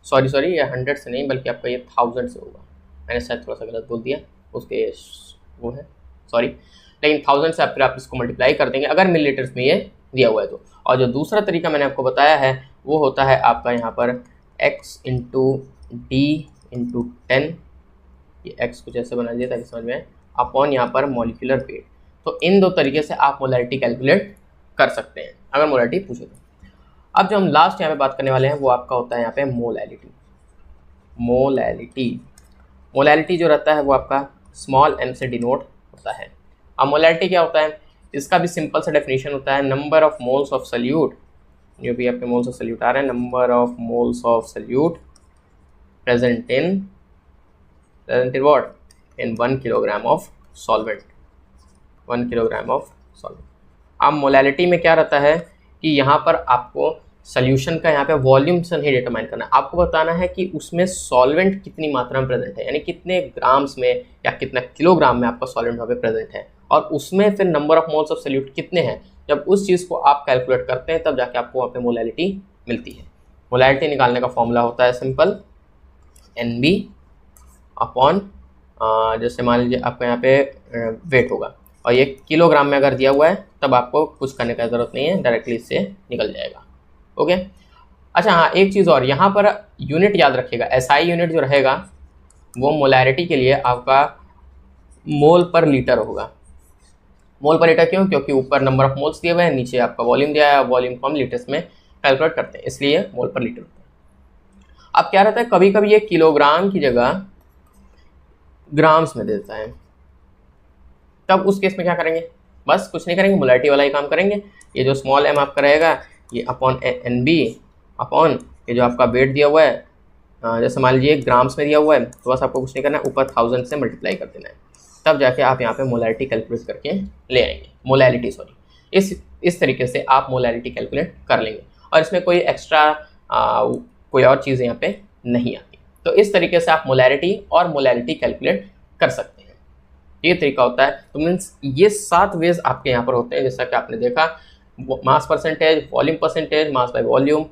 सॉरी, ये 100 से नहीं बल्कि आपका ये 1000 से होगा। मैंने शायद थोड़ा सा गलत बोल दिया, उसके वो है, सॉरी। लेकिन 1000 से आप इसको मल्टीप्लाई कर देंगे अगर मिलीलीटर्स में ये दिया हुआ है तो। और जो दूसरा तरीका मैंने आपको बताया है वो होता है आपका यहाँ पर x × d × 10, ये x कुछ ऐसे बना दिया ताकि समझ में आए, अपॉन यहाँ पर मॉलिक्यूलर वेट। तो इन दो तरीके से आप मोलैरिटी कैलकुलेट कर सकते हैं अगर मोलैरिटी पूछे तो। अब जो हम लास्ट यहाँ पे बात करने वाले हैं वो आपका होता है यहाँ पे मोलैरिटी। मोलैरिटी जो रहता है वो आपका स्मॉल m से डिनोट होता है। अब मोलैरिटी क्या होता है, इसका भी सिंपल सा डेफिनेशन होता है, number of moles of solute, जो भी आपके मोल्स ऑफ सॉल्यूट आ रहे हैं, number of moles of solute present in what, in 1 kilogram of solvent, 1 kilogram of solvent. अब मोलैरिटी में क्या रहता है कि यहाँ पर आपको सोल्यूशन का यहाँ पे वॉल्यूम से नहीं डिटरमाइन करना है, आपको बताना है कि उसमें सॉल्वेंट कितनी मात्रा में प्रेजेंट है, यानी कितने ग्राम्स में या कितना किलोग्राम में आपका सॉल्वेंट वहाँ पे प्रेजेंट है, और उसमें फिर number of moles of solute कितने हैं। जब उस चीज़ को आप कैलकुलेट करते हैं तब जाके आपको वहाँ पे मोलैरिटी मिलती है। मोलैरिटी निकालने का फॉर्मूला होता है सिंपल, NB अपॉन, जैसे मान लीजिए आपका यहाँ पे वेट होगा और ये किलोग्राम में अगर दिया हुआ है तब आपको कुछ करने का ज़रूरत नहीं है, डायरेक्टली इससे निकल जाएगा। ओके, अच्छा हाँ, एक चीज़ और, यहाँ पर यूनिट याद रखिएगा, SI यूनिट जो रहेगा वो मोलैरिटी के लिए आपका मोल पर लीटर होगा। मोल पर लीटर क्यों, क्योंकि ऊपर नंबर ऑफ मोल्स दिए हुए हैं, नीचे आपका वॉल्यूम दिया है, वॉल्यूम को हम लीटर्स में कैलकुलेट करते हैं, इसलिए मोल पर लीटर होता है। अब क्या रहता है, कभी कभी ये किलोग्राम की जगह ग्राम्स में देता है, तब उस केस में क्या करेंगे, बस कुछ नहीं करेंगे, मोलैरिटी वाला ही काम करेंगे। ये जो स्मॉल m आपका रहेगा ये अपॉन एन बी अपॉन ये जो आपका वेट दिया हुआ है, जैसे मान लीजिए ग्राम्स में दिया हुआ है, तो बस आपको कुछ नहीं करना है, ऊपर 1000 से मल्टीप्लाई कर देना है, तब जाके आप यहाँ पे मोलैरिटी कैलकुलेट करके ले आएंगे, मोलैरिटी सॉरी। इस तरीके से आप मोलैरिटी कैलकुलेट कर लेंगे और इसमें कोई एक्स्ट्रा कोई और चीज़ यहाँ पे नहीं आती। तो इस तरीके से आप मोलैरिटी और मोलैरिटी कैलकुलेट कर सकते हैं, ये तरीका होता है। तो मीन्स ये 7 वेज आपके यहाँ पर होते हैं, जैसा कि आपने देखा, mass percentage, volume percentage, mass by volume,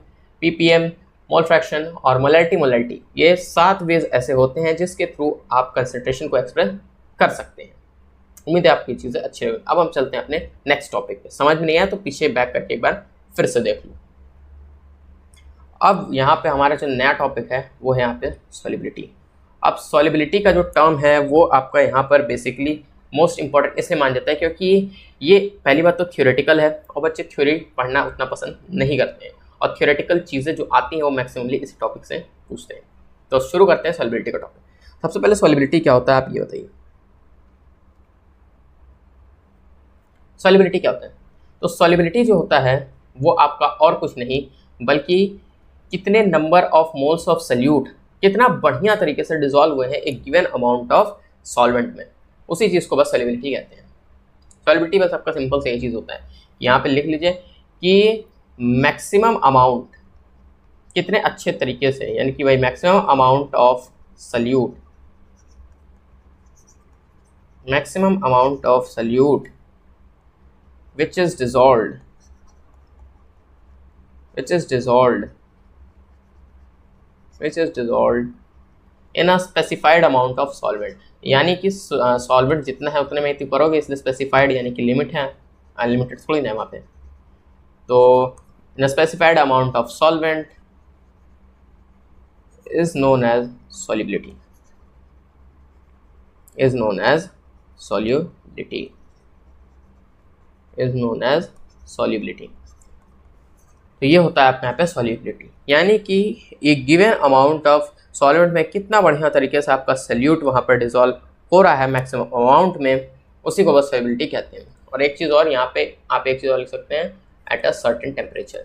ppm, mole fraction और मोलैरिटी। ये 7 वेज ऐसे होते हैं जिसके थ्रू आप कंसंट्रेशन को एक्सप्रेस कर सकते हैं। उम्मीद है आपकी चीज़ें अच्छी लगी। अब हम चलते हैं अपने नेक्स्ट टॉपिक पे। समझ में नहीं आया तो पीछे बैक करके एक बार फिर से देख लो। अब यहाँ पे हमारा जो नया टॉपिक है वो है यहाँ पे सॉल्युबिलिटी। अब सॉल्युबिलिटी का जो टर्म है वो आपका यहाँ पर बेसिकली मोस्ट इंपॉर्टेंट इसलिए मान जाता है क्योंकि ये पहली बात तो थ्योरेटिकल है और बच्चे थ्योरी पढ़ना उतना पसंद नहीं करते हैं, और थ्योरेटिकल चीज़ें जो आती हैं वो मैक्सिममली इस टॉपिक से पूछते हैं। तो शुरू करते हैं सॉल्युबिलिटी का टॉपिक। सबसे पहले सॉल्युबिलिटी क्या होता है आप ये बताइए, सॉल्युबिलिटी क्या होता है? तो सॉल्युबिलिटी जो होता है वो आपका और कुछ नहीं बल्कि कितने number of moles of solute कितना बढ़िया तरीके से डिजॉल्व हुए हैं एक गिवन अमाउंट ऑफ सॉल्वेंट में, उसी चीज़ को बस सॉल्युबिलिटी कहते हैं। सॉल्युबिलिटी बस आपका सिंपल से ये चीज़ होता है, यहाँ पे लिख लीजिए कि मैक्सिमम अमाउंट कितने अच्छे तरीके से, यानी कि भाई maximum amount of solute, maximum amount of solute which is dissolved in a specified amount of solvent, यानी कि सॉल्वेंट जितना है उतने में ही करोगे, इसलिए स्पेसिफाइड यानी कि लिमिट है, अनलिमिटेड थोड़ी ना है वहाँ पे। तो in specified amount of solvent is known as solubility, is known as solubility. तो ये होता है आपके यहाँ पे सॉल्युबिलिटी, यानी कि एक गिवन अमाउंट ऑफ सॉल्वेंट में कितना बढ़िया तरीके से आपका सल्यूट वहाँ पर डिजॉल्व हो रहा है मैक्सिमम अमाउंट में, उसी को बस सॉल्युबिलिटी कहते हैं। और एक चीज़ और यहाँ पे आप एक चीज़ और लिख सकते हैं, एट सर्टेन टेम्परेचर,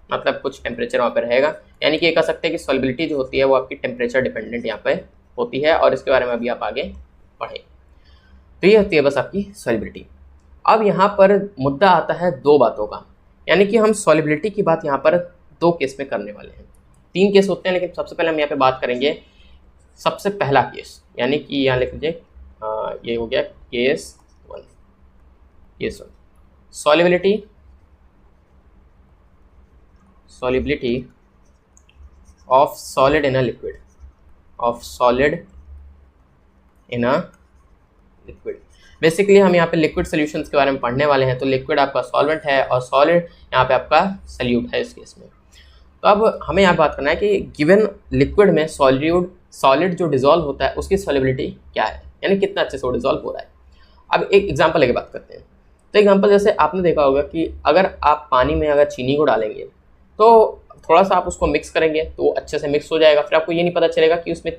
मतलब कुछ टेम्परेचर वहाँ पे रहेगा, यानी कि ये कह सकते हैं कि सॉल्युबिलिटी जो होती है वो आपकी टेम्परेचर डिपेंडेंट यहाँ पे होती है, और इसके बारे में अभी आप आगे पढ़ें। तो ये होती है बस आपकी सॉल्युबिलिटी। अब यहाँ पर मुद्दा आता है 2 बातों का, यानी कि हम सॉल्युबिलिटी की बात यहाँ पर 2 केस में करने वाले हैं। 3 केस होते हैं, लेकिन सबसे पहले हम यहाँ पे बात करेंगे सबसे पहला केस, यानी कि यहाँ लिख लीजिए ये हो गया case 1, solubility of solid in a liquid, basically हम यहाँ पे लिक्विड सॉल्यूशंस के बारे में पढ़ने वाले हैं। तो लिक्विड आपका सॉल्वेंट है और सॉलिड यहाँ पे आपका सल्यूट है इस केस में। तो अब हमें यहाँ बात करना है कि गिवन लिक्विड में सॉलिड जो डिजॉल्व होता है उसकी सॉल्युबिलिटी क्या है, यानी कितना अच्छे से वो डिजॉल्व हो रहा है। अब एक एग्जांपल लेके बात करते हैं। तो एग्जांपल जैसे आपने देखा होगा कि अगर आप पानी में अगर चीनी को डालेंगे तो थोड़ा सा आप उसको मिक्स करेंगे तो वो अच्छे से मिक्स हो जाएगा, फिर आपको ये नहीं पता चलेगा कि उसमें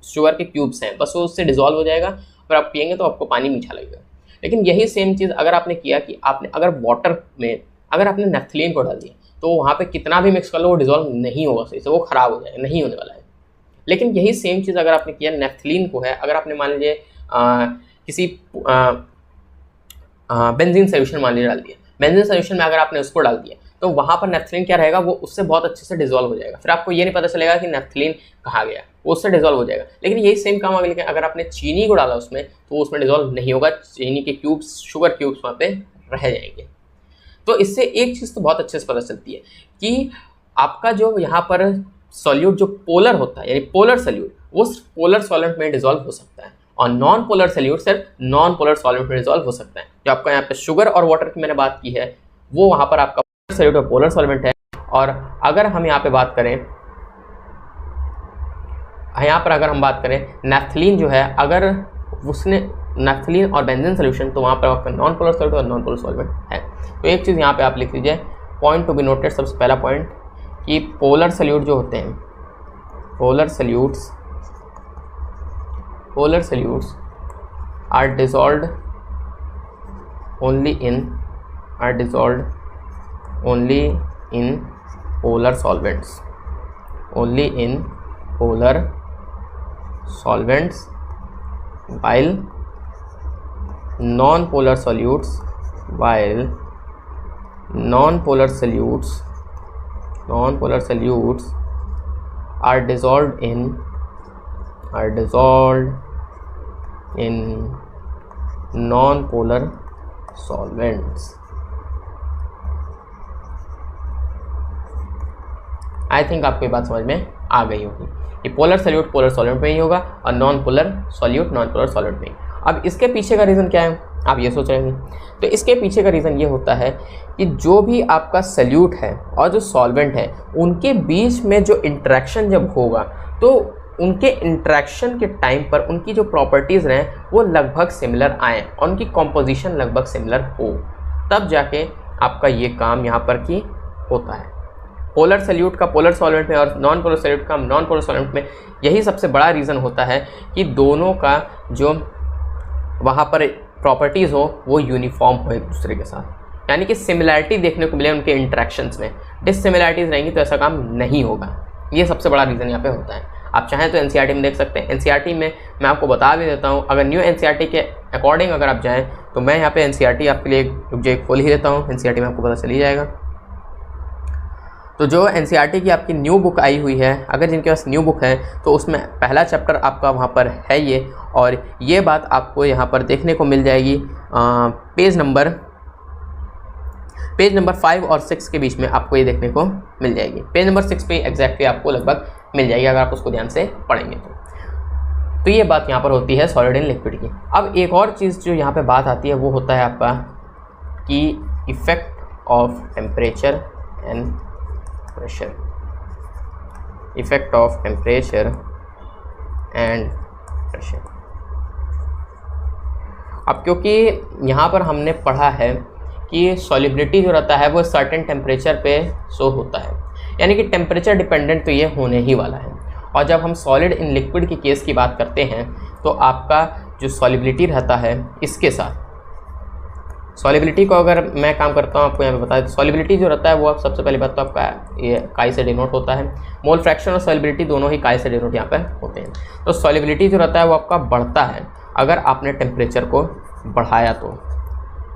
शुगर के क्यूब्स हैं, बस वो उससे डिजॉल्व हो जाएगा, फिर आप पिएंगे तो आपको पानी मीठा लगेगा। लेकिन यही सेम चीज़ अगर आपने किया कि आपने अगर वाटर में अगर आपने नेफ्थलीन को डाल दिया तो वहाँ पे कितना भी मिक्स कर लो वो डिजॉल्व नहीं होगा सही से, वो ख़राब हो जाएगा, नहीं होने वाला है। लेकिन यही सेम चीज़ अगर आपने किया नेफ्थलीन को है, अगर आपने मान लीजिए किसी बेंजीन सोल्यूशन मान लीजिए डाल दिया, बेंजीन सोल्यूशन में अगर आपने उसको डाल दिया तो वहाँ पर नेफ्थलीन क्या रहेगा, वो उससे बहुत अच्छे से डिजॉल्व हो जाएगा, फिर आपको ये नहीं पता चलेगा कि नेफ्थलीन कहाँ गया, वो उससे डिजॉल्व हो जाएगा। लेकिन यही सेम काम आगे, लेकिन अगर आपने चीनी को डाला उसमें तो उसमें डिजॉल्व नहीं होगा, चीनी के क्यूब्स, शुगर क्यूब्स वहाँ पे रह जाएंगे। तो इससे एक चीज़ तो बहुत अच्छे से पता चलती है कि आपका जो यहाँ पर सॉल्यूट जो पोलर होता है, यानी पोलर सॉल्यूट, वो पोलर सॉल्वेंट में डिजॉल्व हो सकता है, और नॉन पोलर सॉल्यूट सिर्फ नॉन पोलर सॉल्वेंट में डिजॉल्व हो सकता है। जो आपका यहाँ पे शुगर और वाटर की मैंने बात की है वो वहाँ पर आपका सॉल्यूट और पोलर सॉल्वेंट है। और अगर हम यहाँ पे बात करें, यहाँ पर अगर हम बात करें नेफ्थलीन जो है, अगर उसने नेफ्थलीन और बेंजीन सोल्यूशन, तो वहाँ पर आपका नॉन पोलर सॉल्वेंट और नॉन पोलर सॉल्वेंट है। तो एक चीज़ यहाँ पे आप लिख लीजिए, पॉइंट टू बी नोटेड, सबसे पहला पॉइंट कि पोलर सॉल्यूट जो होते हैं, polar solutes are dissolved only in are dissolved only in polar solvents, only in polar solvents, while non-polar solutes, while non-polar solutes are dissolved in non-polar solvents. I think आपको ये बात समझ में आ गई होगी। ये पोलर सॉल्यूट पोलर सॉल्वेंट में ही होगा और non polar solute non polar solvent में। अब इसके पीछे का रीज़न क्या है, आप ये सोच रहे हैं। तो इसके पीछे का रीज़न ये होता है कि जो भी आपका सॉल्यूट है और जो सॉल्वेंट है उनके बीच में जो इंटरेक्शन जब होगा तो उनके इंटरेक्शन के टाइम पर उनकी जो प्रॉपर्टीज़ रहें वो लगभग सिमिलर आएँ और उनकी कॉम्पोजिशन लगभग सिमिलर हो, तब जाके आपका ये काम यहाँ पर की होता है। पोलर सॉल्यूट का पोलर सॉल्वेंट में और नॉन पोलर सॉल्यूट का नॉन पोलर सॉल्वेंट में यही सबसे बड़ा रीज़न होता है कि दोनों का जो वहाँ पर प्रॉपर्टीज़ हो वो यूनिफॉर्म हो एक दूसरे के साथ, यानी कि सिमिलैरिटी देखने को मिले उनके इंटरेक्शंस में। डिससिमिलैरिटीज़ रहेंगी तो ऐसा काम नहीं होगा। ये सबसे बड़ा रीज़न यहाँ पे होता है। आप चाहें तो एनसीईआरटी में देख सकते हैं। एनसीईआरटी में मैं आपको बता भी देता हूँ, अगर न्यू एनसीईआरटी के अकॉर्डिंग अगर आप जाएँ तो मैं यहाँ पर एनसीईआरटी आपके लिए जो खोल ही देता हूँ, एनसीईआरटी में आपको पता चल ही जाएगा। तो जो एनसीईआरटी की आपकी न्यू बुक आई हुई है, अगर जिनके पास न्यू बुक है तो उसमें पहला चैप्टर आपका वहाँ पर है ये, और ये बात आपको यहाँ पर देखने को मिल जाएगी पेज नंबर 5 और 6 के बीच में आपको ये देखने को मिल जाएगी। पेज नंबर 6 पे एग्जैक्टली आपको लगभग मिल जाएगी अगर आप उसको ध्यान से पढ़ेंगे तो ये बात यहाँ पर होती है सॉलिड एंड लिक्विड की। अब एक और चीज़ जो यहाँ पर बात आती है वो होता है आपका कि effect of temperature and pressure, effect of temperature and pressure। अब क्योंकि यहाँ पर हमने पढ़ा है कि सॉलिबिलिटी जो रहता है वो सर्टेन टेम्परेचर पे शो होता है, यानी कि टेम्परेचर डिपेंडेंट तो ये होने ही वाला है। और जब हम सॉलिड इन लिक्विड की केस की बात करते हैं तो आपका जो सॉलिबिलिटी रहता है इसके साथ सॉलिबिलिटी को अगर मैं काम करता हूँ आपको यहाँ पे बताया, तो सॉलिबिलिटी जो रहता है वो सबसे पहली बात तो आपका ये काई से डिनोट होता है। मोल फ्रैक्शन और सॉलिबिलिटी दोनों ही काई से डिनोट यहाँ पर होते हैं। तो सॉलिबिलिटी जो रहता है वो आपका बढ़ता है अगर आपने टेम्परेचर को बढ़ाया तो।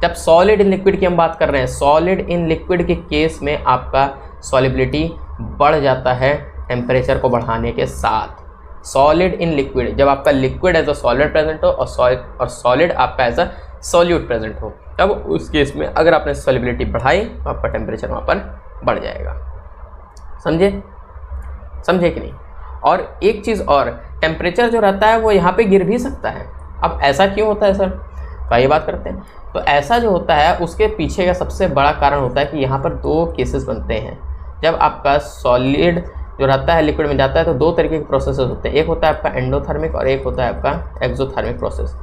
जब सॉलिड इन लिक्विड की हम बात कर रहे हैं, सॉलिड इन लिक्विड के केस में आपका सॉलिबिलिटी बढ़ जाता है टेम्परेचर को बढ़ाने के साथ। सॉलिड इन लिक्विड, जब आपका liquid as a solid present हो और सॉलिड आपका एज अ सॉल्यूट प्रेजेंट हो, तब उस केस में अगर आपने सॉलिबिलिटी बढ़ाई तो आपका टेम्परेचर वहाँ पर बढ़ जाएगा। समझे कि नहीं। और एक चीज़ और, टेम्परेचर जो रहता है वो यहाँ पे गिर भी सकता है। अब ऐसा क्यों होता है सर, तो ये बात करते हैं। तो ऐसा जो होता है उसके पीछे का सबसे बड़ा कारण होता है कि यहाँ पर दो केसेस बनते हैं। जब आपका सॉलिड जो रहता है लिक्विड में जाता है तो दो तरीके के प्रोसेसेस होते हैं। एक होता है आपका एंडोथर्मिक और एक होता है आपका एक्सोथर्मिक प्रोसेस।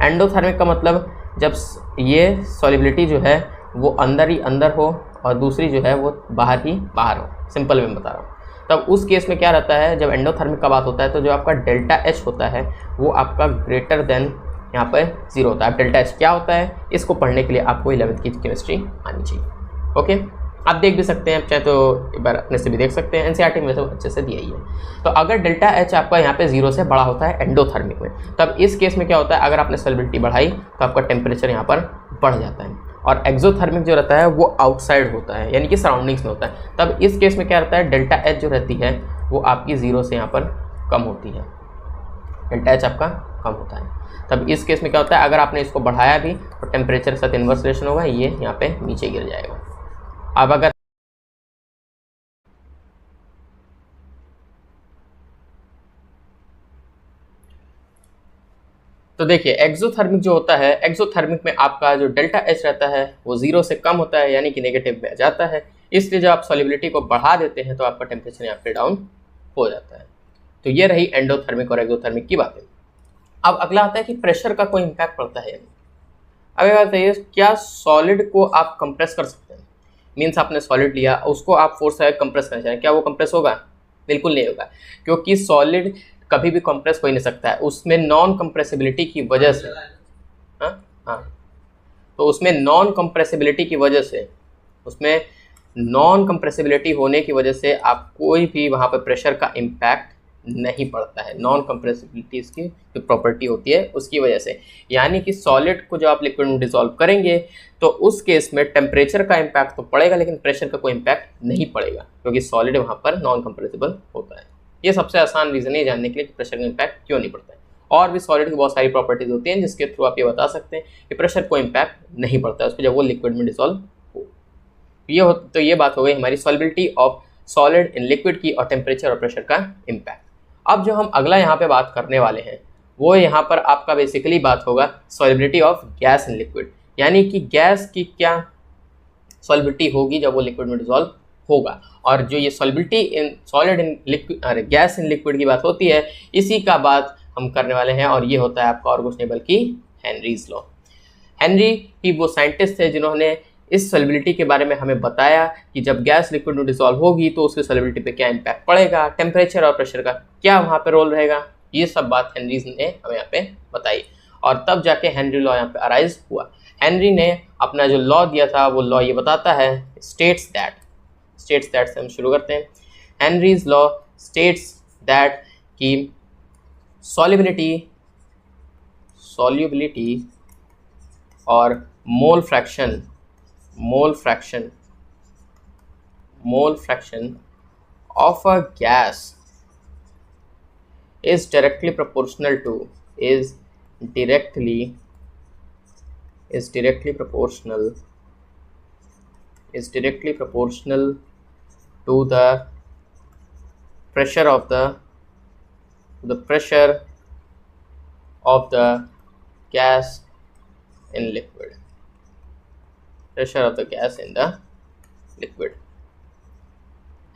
एंडोथर्मिक का मतलब जब ये सॉलिबिलिटी जो है वो अंदर ही अंदर हो और दूसरी जो है वो बाहर ही बाहर हो, सिंपल में बता रहा हूँ। तब उस केस में क्या रहता है, जब एंडोथर्मिक का बात होता है तो जो आपका डेल्टा एच होता है वो आपका ग्रेटर देन यहाँ पर 0 होता है। अब डेल्टा एच क्या होता है, इसको पढ़ने के लिए आपको 11th की केमिस्ट्री आनी चाहिए। ओके, आप देख भी सकते हैं, चाहे तो एक बार अपने से भी देख सकते हैं, एनसीईआरटी में सब अच्छे से दिया ही है। तो अगर डेल्टा एच आपका यहाँ पे 0 से बड़ा होता है एंडोथर्मिक में, तब इस केस में क्या होता है, अगर आपने सॉलिबिलिटी बढ़ाई तो आपका टेम्परेचर यहाँ पर बढ़ जाता है। और एक्सोथर्मिक जो रहता है वो आउटसाइड होता है, यानी कि सराउंडिंग्स में होता है। तब इस केस में क्या रहता है, डेल्टा एच जो रहती है वो आपकी 0 से यहाँ पर कम होती है, डेल्टा एच आपका कम होता है। तब इस केस में क्या होता है, अगर आपने इसको बढ़ाया भी तो टेम्परेचर के साथ इन्वर्स रिलेशन होगा, ये यहाँ पे नीचे गिर जाएगा। अब अगर तो देखिए एक्सोथर्मिक जो होता है, एक्सोथर्मिक में आपका जो डेल्टा एच रहता है वो 0 से कम होता है, यानी कि नेगेटिव में जाता है। इसलिए जब आप सॉलिबिलिटी को बढ़ा देते हैं तो आपका टेम्परेचर यहाँ पे डाउन हो जाता है। तो ये रही एंडोथर्मिक और एक्सोथर्मिक की बातें। अब अगला आता है कि प्रेशर का कोई इम्पैक्ट पड़ता है या नहीं। अब ये बात है, क्या सॉलिड को आप कंप्रेस कर सकते हैं? मीन्स आपने सॉलिड लिया, उसको आप फोर्स से कंप्रेस करना चाहें, क्या वो कंप्रेस होगा? बिल्कुल नहीं होगा, क्योंकि सॉलिड कभी भी कंप्रेस हो ही नहीं सकता है, उसमें नॉन कंप्रेसिबिलिटी की वजह से। हाँ, तो उसमें नॉन कंप्रेसिबिलिटी की वजह से, उसमें नॉन कंप्रेसिबिलिटी होने की वजह से आप कोई भी वहाँ पर प्रेशर का इम्पैक्ट नहीं पड़ता है। नॉन कंप्रेसिबिलिटी इसकी जो प्रॉपर्टी होती है उसकी वजह से, यानी कि सॉलिड को जब आप लिक्विड में डिसॉल्व करेंगे तो उस केस में टेम्परेचर का इम्पैक्ट तो पड़ेगा लेकिन प्रेशर का कोई इम्पैक्ट नहीं पड़ेगा, क्योंकि सॉलिड वहाँ पर नॉन कंप्रेसिबल होता है। ये सबसे आसान रीज़न है जानने के लिए कि प्रेशर का इम्पैक्ट क्यों नहीं पड़ता है। और भी सॉलिड की बहुत सारी प्रॉपर्टीज होती हैं जिसके थ्रू आप ये बता सकते हैं कि प्रेशर को इम्पैक्ट नहीं पड़ता है उस पर जब वो लिक्विड में डिसॉल्व हो। तो ये बात हो गई हमारी solubility of solid in liquid की और टेम्परेचर और प्रेशर का इम्पैक्ट। अब जो हम अगला यहाँ पे बात करने वाले हैं वो यहाँ पर आपका बेसिकली बात होगा solubility of gas in liquid, यानी कि गैस की क्या सॉल्युबिलिटी होगी जब वो लिक्विड में डिसॉल्व होगा। और जो ये solubility in solid in liquid अरे गैस इन लिक्विड की बात होती है, इसी का बात हम करने वाले हैं और ये होता है आपका और कुछ नहीं बल्कि हेनरीज लॉ। हेनरी ही वो साइंटिस्ट थे जिन्होंने इस सॉल्युबिलिटी के बारे में हमें बताया कि जब गैस लिक्विड में डिसॉल्व होगी तो उसकी सॉल्युबिलिटी पे क्या इम्पैक्ट पड़ेगा, टेम्परेचर और प्रेशर का क्या वहाँ पे रोल रहेगा। ये सब बात हेनरीज ने हमें यहाँ पे बताई और तब जाके हेनरी लॉ यहाँ पे अराइज हुआ। हेनरी ने अपना जो लॉ दिया था वो लॉ ये बताता है स्टेट्स दैट से हम शुरू करते हैं। हेनरीज लॉ स्टेट्स दैट कि सॉल्युबिलिटी और mole fraction of a gas is directly proportional to the pressure of the gas in liquid.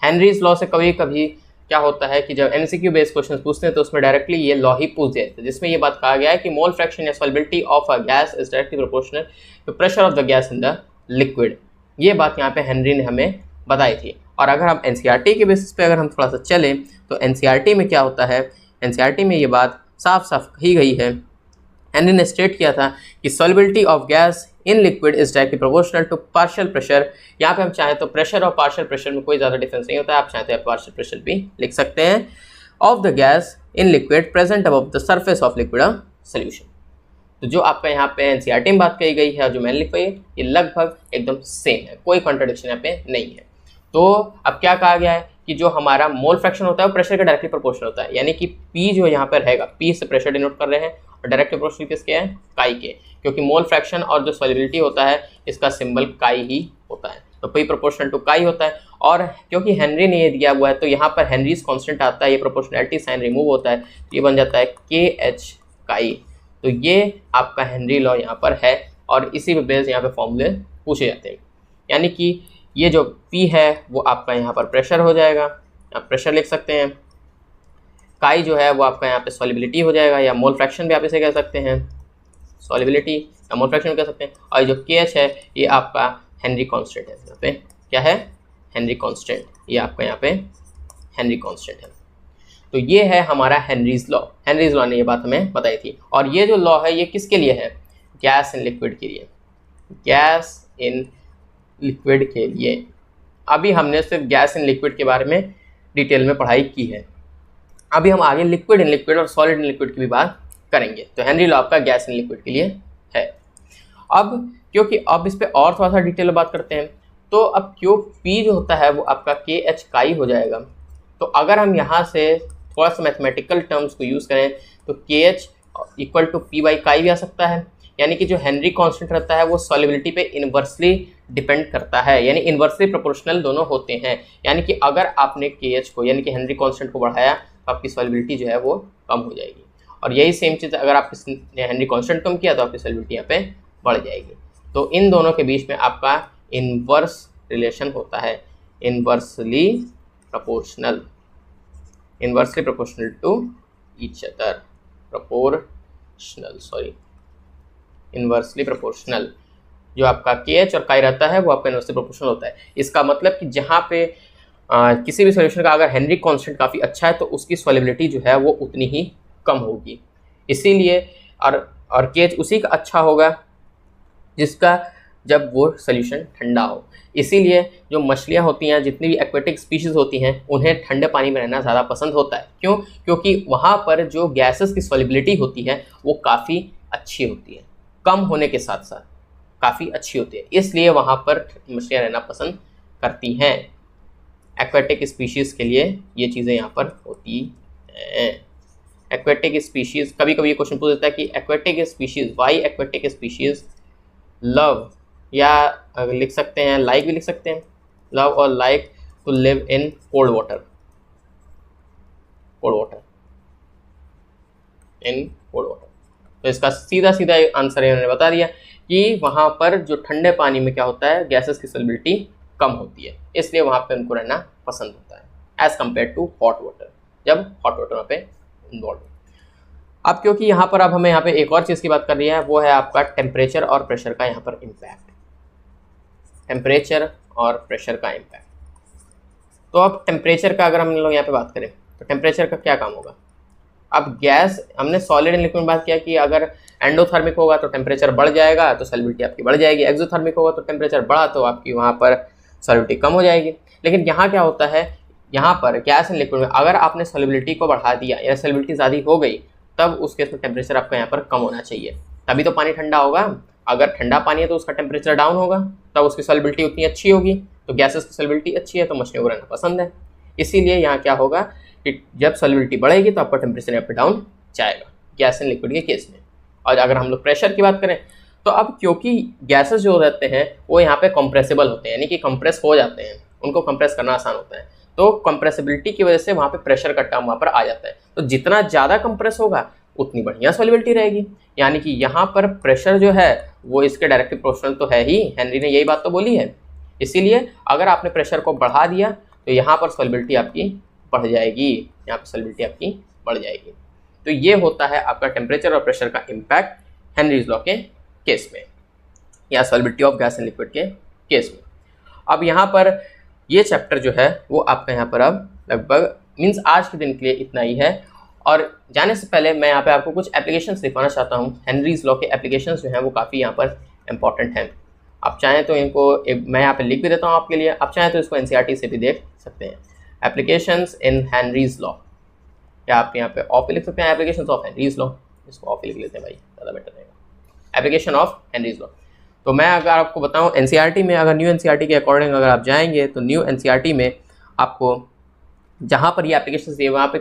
Henry's law से कभी कभी क्या होता है कि जब एमसीक्यू बेस्ड क्वेश्चंस पूछते हैं तो उसमें डायरेक्टली ये लॉ ही पूछ देते हैं, जिसमें ये बात कहा गया है कि मोल फ्रैक्शन या solubility of a gas is directly proportional to pressure of the gas in the liquid. ये बात यहाँ पे हेनरी ने हमें बताई थी। और अगर हम एनसीईआरटी के बेसिस पे अगर हम थोड़ा सा चले तो एनसीईआरटी में क्या होता है, एनसीईआरटी में ये बात साफ साफ कही गई है। हेनरी ने स्टेट किया था कि solubility of gas in liquid is directly proportional to partial pressure. यहाँ पे हम चाहें तो प्रेशर और पार्शियल प्रेशर में कोई ज़्यादा डिफरेंस नहीं होता है, आप चाहते हैं पार्शियल प्रेशर भी लिख सकते हैं। Of the gas in liquid present above the surface of liquid solution. तो जो आपका यहाँ पे एनसीईआरटी में बात कही गई है और जो मैंने लिख पाई है ये लगभग एकदम सेम है, कोई कॉन्ट्रडिक्शन यहाँ पे नहीं है। तो अब क्या कहा गया है कि जो हमारा मोल फ्रैक्शन होता है वो प्रेशर के डायरेक्टली प्रोपोर्शनल होता है, यानी कि पी जो यहाँ पर रहेगा, पी से प्रेशर डिनोट कर रहे हैं और डायरेक्ट प्रोपोर्शनल किसके हैं, काई के, क्योंकि मोल फ्रैक्शन और जो सॉल्युबिलिटी होता है इसका सिंबल काई ही होता है, तो पी प्रोपोर्शनल टू काई होता है। और क्योंकि हेनरी ने ये दिया हुआ है तो यहाँ पर हेनरीज कांस्टेंट आता है, ये प्रोपोर्शनैलिटी साइन रिमूव होता है, तो ये बन जाता है के एच काई। तो ये आपका हेनरी लॉ यहाँ पर है और इसी पे बेस यहाँ पे फॉर्मूले पूछे जाते हैं, यानी कि ये जो P है वो आपका यहाँ पर प्रेशर हो जाएगा, आप प्रेशर लिख सकते हैं। काई जो है वो आपका यहाँ पे सॉल्युबिलिटी हो जाएगा या मोल फ्रैक्शन भी आप इसे कह सकते हैं, सॉल्युबिलिटी या मोल फ्रैक्शन कह सकते हैं। और जो KH है ये आपका हेनरी कांस्टेंट है, यहाँ पे क्या है, हेनरी कांस्टेंट, ये आपका यहाँ पे हेनरी कांस्टेंट है। तो ये है हमारा हेनरीज लॉ। हेनरीज लॉ ने ये बात हमें बताई थी। और ये जो लॉ है ये किसके लिए है, गैस इन लिक्विड के लिए, गैस इन लिक्विड के लिए। अभी हमने सिर्फ गैस इन लिक्विड के बारे में डिटेल में पढ़ाई की है, अभी हम आगे लिक्विड इन लिक्विड और सॉलिड इन लिक्विड की भी बात करेंगे। तो हेनरी लॉ आपका गैस इन लिक्विड के लिए है। अब क्योंकि अब इस पर और थोड़ा सा डिटेल में बात करते हैं, तो अब क्यों P जो होता है वो आपका KH काई हो जाएगा। तो अगर हम यहाँ से थोड़ा सा मैथमेटिकल टर्म्स को यूज़ करें तो KH equal to P by chi भी आ सकता है, यानी कि जो हेनरी कांस्टेंट रहता है वो सॉल्युबिलिटी पे इनवर्सली डिपेंड करता है, यानी इनवर्सली प्रोपोर्शनल दोनों होते हैं। यानी कि अगर आपने KH को यानी कि हेनरी कांस्टेंट को बढ़ाया तो आपकी सॉल्युबिलिटी जो है वो कम हो जाएगी, और यही सेम चीज़ अगर आपने हेनरी कांस्टेंट कम किया तो आपकी सॉल्युबिलिटी यहाँ पे बढ़ जाएगी। तो इन दोनों के बीच में आपका इनवर्स रिलेशन होता है, inversely proportional to each other, inversely proportional. जो आपका KH और काई रहता है वो आपका इनवर्सली प्रोपोर्शनल होता है। इसका मतलब कि जहाँ पे किसी भी सॉल्यूशन का अगर हेनरी कांस्टेंट काफ़ी अच्छा है तो उसकी सॉल्युबिलिटी जो है वो उतनी ही कम होगी, इसीलिए और KH उसी का अच्छा होगा जिसका जब वो सोल्यूशन ठंडा हो। इसीलिए जो मछलियाँ होती हैं, जितनी भी एक्वेटिक स्पीशीज़ होती हैं, उन्हें ठंडे पानी में रहना ज़्यादा पसंद होता है। क्यों? क्योंकि वहाँ पर जो गैसेस की सॉल्युबिलिटी होती है वो काफ़ी अच्छी होती है, कम होने के साथ साथ काफ़ी अच्छी होती है, इसलिए वहाँ पर मछलियाँ रहना पसंद करती हैं। एक्वेटिक स्पीशीज़ के लिए ये चीज़ें यहाँ पर होती हैं। एक्वेटिक स्पीशीज़, कभी कभी ये क्वेश्चन पूछ देता है कि aquatic species, why aquatic species love, या लिख सकते हैं लाइक भी लिख सकते हैं, लव और like to live in cold water, cold water, in cold water. तो इसका सीधा सीधा आंसर इन्होंने बता दिया कि वहाँ पर जो ठंडे पानी में क्या होता है, गैसेस की सॉल्युबिलिटी कम होती है, इसलिए वहाँ पे उनको रहना पसंद होता है as compare to hot water, जब हॉट वाटर वहाँ पे इन्वॉल्व। अब क्योंकि यहाँ पर अब हमें यहाँ पे एक और चीज़ की बात कर रही है, वो है आपका टेम्परेचर और प्रेशर का यहाँ पर इम्पैक्ट। टेम्परेचर और प्रेशर का इम्पैक्ट। तो अब टेम्परेचर का अगर हम लोग यहाँ पे बात करें तो टेम्परेचर का क्या काम होगा। अब गैस, हमने सॉलिड एंड लिक्विड में बात किया कि अगर एंडोथर्मिक होगा तो टेम्परेचर बढ़ जाएगा तो सॉल्युबिलिटी आपकी बढ़ जाएगी, एक्सोथर्मिक होगा तो टेम्परेचर बढ़ा तो आपकी वहाँ पर सॉल्युबिलिटी कम हो जाएगी। लेकिन यहाँ क्या होता है, यहाँ पर गैस एंड लिक्विड में अगर आपने सॉल्युबिलिटी को बढ़ा दिया या सॉल्युबिलिटी ज़्यादा हो गई, तब उस केस में टेम्परेचर आपका यहाँ पर कम होना चाहिए, तभी तो पानी ठंडा होगा। अगर ठंडा पानी है तो उसका टेम्परेचर डाउन होगा, तब उसकी सॉल्युबिलिटी उतनी अच्छी होगी, तो गैसेस की सॉल्युबिलिटी अच्छी है तो मछलियों को रहना पसंद है। इसीलिए यहाँ क्या होगा कि जब सॉल्युबिलिटी बढ़ेगी तो आपका टेम्परेचर यहाँ पर डाउन जाएगा गैस एंड लिक्विड के केस में। और अगर हम लोग प्रेशर की बात करें तो अब क्योंकि गैसेस जो रहते हैं वो यहाँ पे कंप्रेसिबल होते हैं, यानी कि कंप्रेस हो जाते हैं, उनको कंप्रेस करना आसान होता है, तो कंप्रेसिबिलिटी की वजह से वहाँ पे प्रेशर का टर्म वहाँ पर आ जाता है। तो जितना ज़्यादा कंप्रेस होगा उतनी बढ़िया सॉल्युबिलिटी रहेगी, यानी कि यहाँ पर प्रेशर जो है वो इसके डायरेक्टली प्रोपोर्शनल तो है ही, हेनरी ने यही बात तो बोली है। इसीलिए अगर आपने प्रेशर को बढ़ा दिया तो यहाँ पर सॉल्युबिलिटी आपकी बढ़ जाएगी, यहाँ पर सॉल्युबिलिटी आपकी बढ़ जाएगी। तो ये होता है आपका टेम्परेचर और प्रेशर का इम्पैक्ट हेनरीज लॉ के केस में, या solubility of gas and liquid के केस में। अब यहाँ पर ये चैप्टर जो है वो आपका यहाँ पर अब लगभग मीन्स आज के दिन के लिए इतना ही है। और जाने से पहले मैं यहाँ पे आपको कुछ एप्लीकेशंस दिखाना चाहता हूँ। हेनरीज लॉ के एप्लीकेशंस जो हैं वो काफ़ी यहाँ पर इंपॉर्टेंट हैं। आप चाहें तो इनको मैं यहाँ पे लिख भी देता हूँ आपके लिए, आप चाहें तो इसको एनसीईआरटी से भी देख सकते हैं। एप्लीकेशंस इन हेनरीज लॉ, या आप यहाँ पे ऑफ लिख सकते हैं, एप्लीकेशंस ऑफ हेनरीज लॉ, इसको ऑफ लिख लेते हैं भाई, ज़्यादा बेटर रहेगा। Application of Henry's law. तो मैं अगर आपको बताऊँ एनसीईआरटी में, अगर न्यू एनसीईआरटी के अकॉर्डिंग अगर आप जाएंगे तो न्यू एनसीईआरटी में आपको जहाँ पर ये एप्लीकेशन दिए वहाँ पे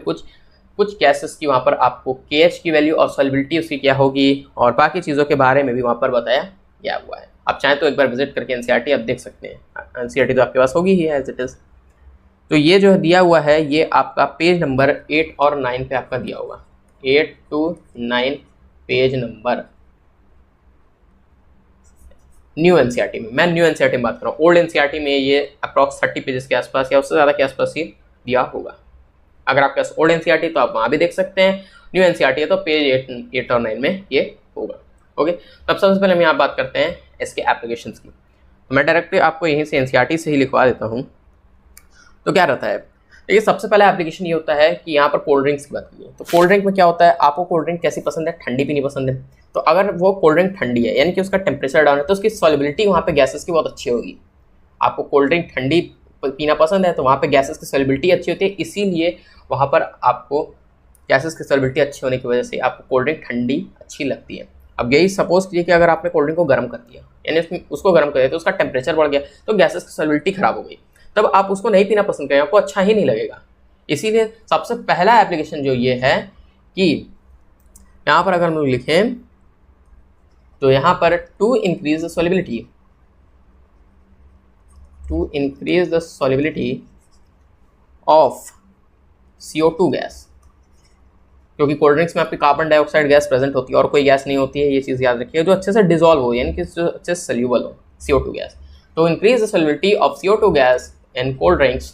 कुछ गैसेस की वहाँ पर आपको केएच की वैल्यू और सॉल्युबिलिटी उसकी क्या होगी और बाकी चीज़ों के बारे में भी वहाँ पर बताया गया हुआ है। आप चाहें तो एक बार विजिट करके एनसीईआरटी आप देख सकते हैं। एनसीईआरटी तो आपके पास होगी ही एज इट इज़। तो ये जो दिया हुआ है ये आपका पेज नंबर 8 और 9 पे आपका दिया होगा, 8 to 9 page number new NCERT में। मैं न्यू एनसीईआरटी में बात कर रहा हूँ। ओल्ड एनसीईआरटी में ये अप्रॉक्स 30 पेजेस के आसपास या उससे ज़्यादा के आसपास ही दिया होगा। अगर आपके पास ओल्ड एनसीईआरटी तो आप वहाँ भी देख सकते हैं, न्यू एनसीईआरटी है तो पेज 8 और 9 में ये होगा। ओके, तब सबसे पहले हम यहाँ बात करते हैं इसके एप्लीकेशंस की। तो मैं डायरेक्टली आपको यहीं से एनसीईआरटी से ही लिखवा देता हूँ। तो क्या रहता है, देखिए सबसे पहला एप्लीकेशन ये होता है कि यहाँ पर कोल्ड ड्रिंक्स की बात की है। तो कोल्ड ड्रिंक में क्या होता है, आपको कोल्ड ड्रिंक कैसी पसंद है, ठंडी पीनी पसंद है। तो अगर वो कोल्ड ड्रिंक ठंडी है यानी कि उसका टेम्परेचर डाउन है तो उसकी सॉल्युबिलिटी वहाँ पे गैसेस की बहुत अच्छी होगी। आपको कोल्ड ड्रिंक ठंडी पीना पसंद है तो वहाँ पे गैसेस की सॉल्युबिलिटी अच्छी होती है, इसीलिए वहाँ पर आपको गैसेस की सॉल्युबिलिटी अच्छी होने की वजह से आपको कोल्ड ड्रिंक ठंडी अच्छी लगती है। अब यही सपोज कीजिए कि अगर आपने कोल्ड ड्रिंक को गर्म कर दिया यानी उसको गर्म कर दिया तो उसका टेम्परेचर बढ़ गया तो गैसेस की सॉल्युबिलिटी खराब हो गई, तब आप उसको नहीं पीना पसंद करेंगे, आपको अच्छा ही नहीं लगेगा। इसीलिए सबसे पहला एप्लीकेशन जो ये है कि यहाँ पर अगर हम लोग लिखें तो यहाँ पर to increase the solubility, to increase the solubility of CO2 gas, क्योंकि कोल्ड ड्रिंक्स में आपकी कार्बन डाइऑक्साइड गैस प्रेजेंट होती है और कोई गैस नहीं होती है, ये चीज़ याद रखिए, जो अच्छे से डिजोल्व हो यानी कि जो अच्छे से सोल्यूबल हो, CO2 गैस। तो increase the solubility of CO2 gas in cold drinks.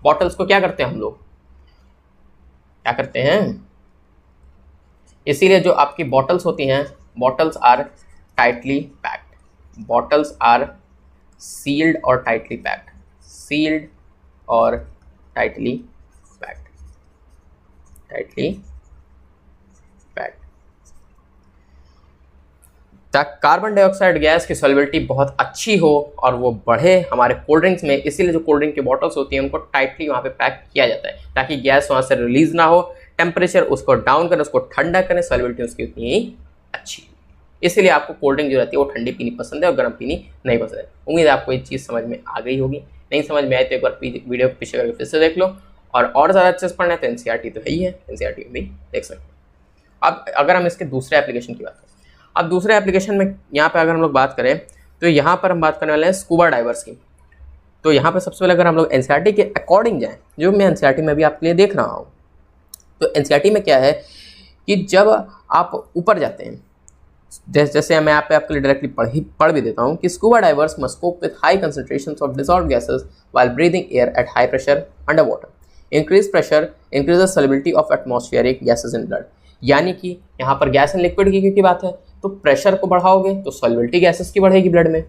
Bottles को क्या करते हैं हम लोग, क्या करते हैं, इसीलिए जो आपकी बॉटल्स होती हैं, bottles are tightly packed, bottles are sealed और टाइटली पैक्ड, सील्ड और टाइटली पैक्ड, टाइटली पैक्ड। ताकि कार्बन डाइऑक्साइड गैस की सॉल्युबिलिटी बहुत अच्छी हो और वो बढ़े हमारे कोल्ड ड्रिंक्स में। इसीलिए जो कोल्ड ड्रिंक की बॉटल्स होती हैं उनको टाइटली वहाँ पे पैक किया जाता है ताकि गैस वहाँ से रिलीज ना हो, टेम्परेचर उसको डाउन करें, उसको ठंडा करें, सॉल्युबिलिटी उसकी उतनी ही अच्छी। इसीलिए आपको कोल्ड ड्रिंक जो रहती है वो ठंडी पीनी पसंद है और गर्म पीनी नहीं पसंद है। उम्मीद है आपको ये चीज़ समझ में आ गई होगी। नहीं समझ में आए तो एक बार वीडियो पीछे करके फिर से देख लो। और ज़्यादा अच्छे से पढ़ना है तो एनसीईआरटी तो है ही है, एनसीईआरटी में भी देख सकते हैं। अब अगर हम इसके दूसरे एप्लीकेशन की बात करें, अब दूसरे एप्लीकेशन में यहाँ पे अगर हम लोग बात करें तो यहाँ पर हम बात करने वाले हैं स्कूबा डाइवर्स की। तो यहाँ पर सबसे पहले अगर हम लोग एनसीईआरटी के अकॉर्डिंग जाएँ, जो मैं एनसीईआरटी में भी आपके लिए देख रहा हूँ, तो एनसीईआरटी में क्या है कि जब आप ऊपर जाते हैं, जैसे मैं यहाँ पे आपके लिए डायरेक्टली पढ़ भी देता हूँ कि scuba divers must cope with high concentrations of dissolved gases while breathing air at high pressure under water. Increase pressure increases solubility of atmospheric gases in blood. यानी कि यहाँ पर गैस एंड लिक्विड की क्योंकि बात है, तो प्रेशर को बढ़ाओगे तो सॉल्युबिलिटी गैसेस की बढ़ेगी ब्लड में।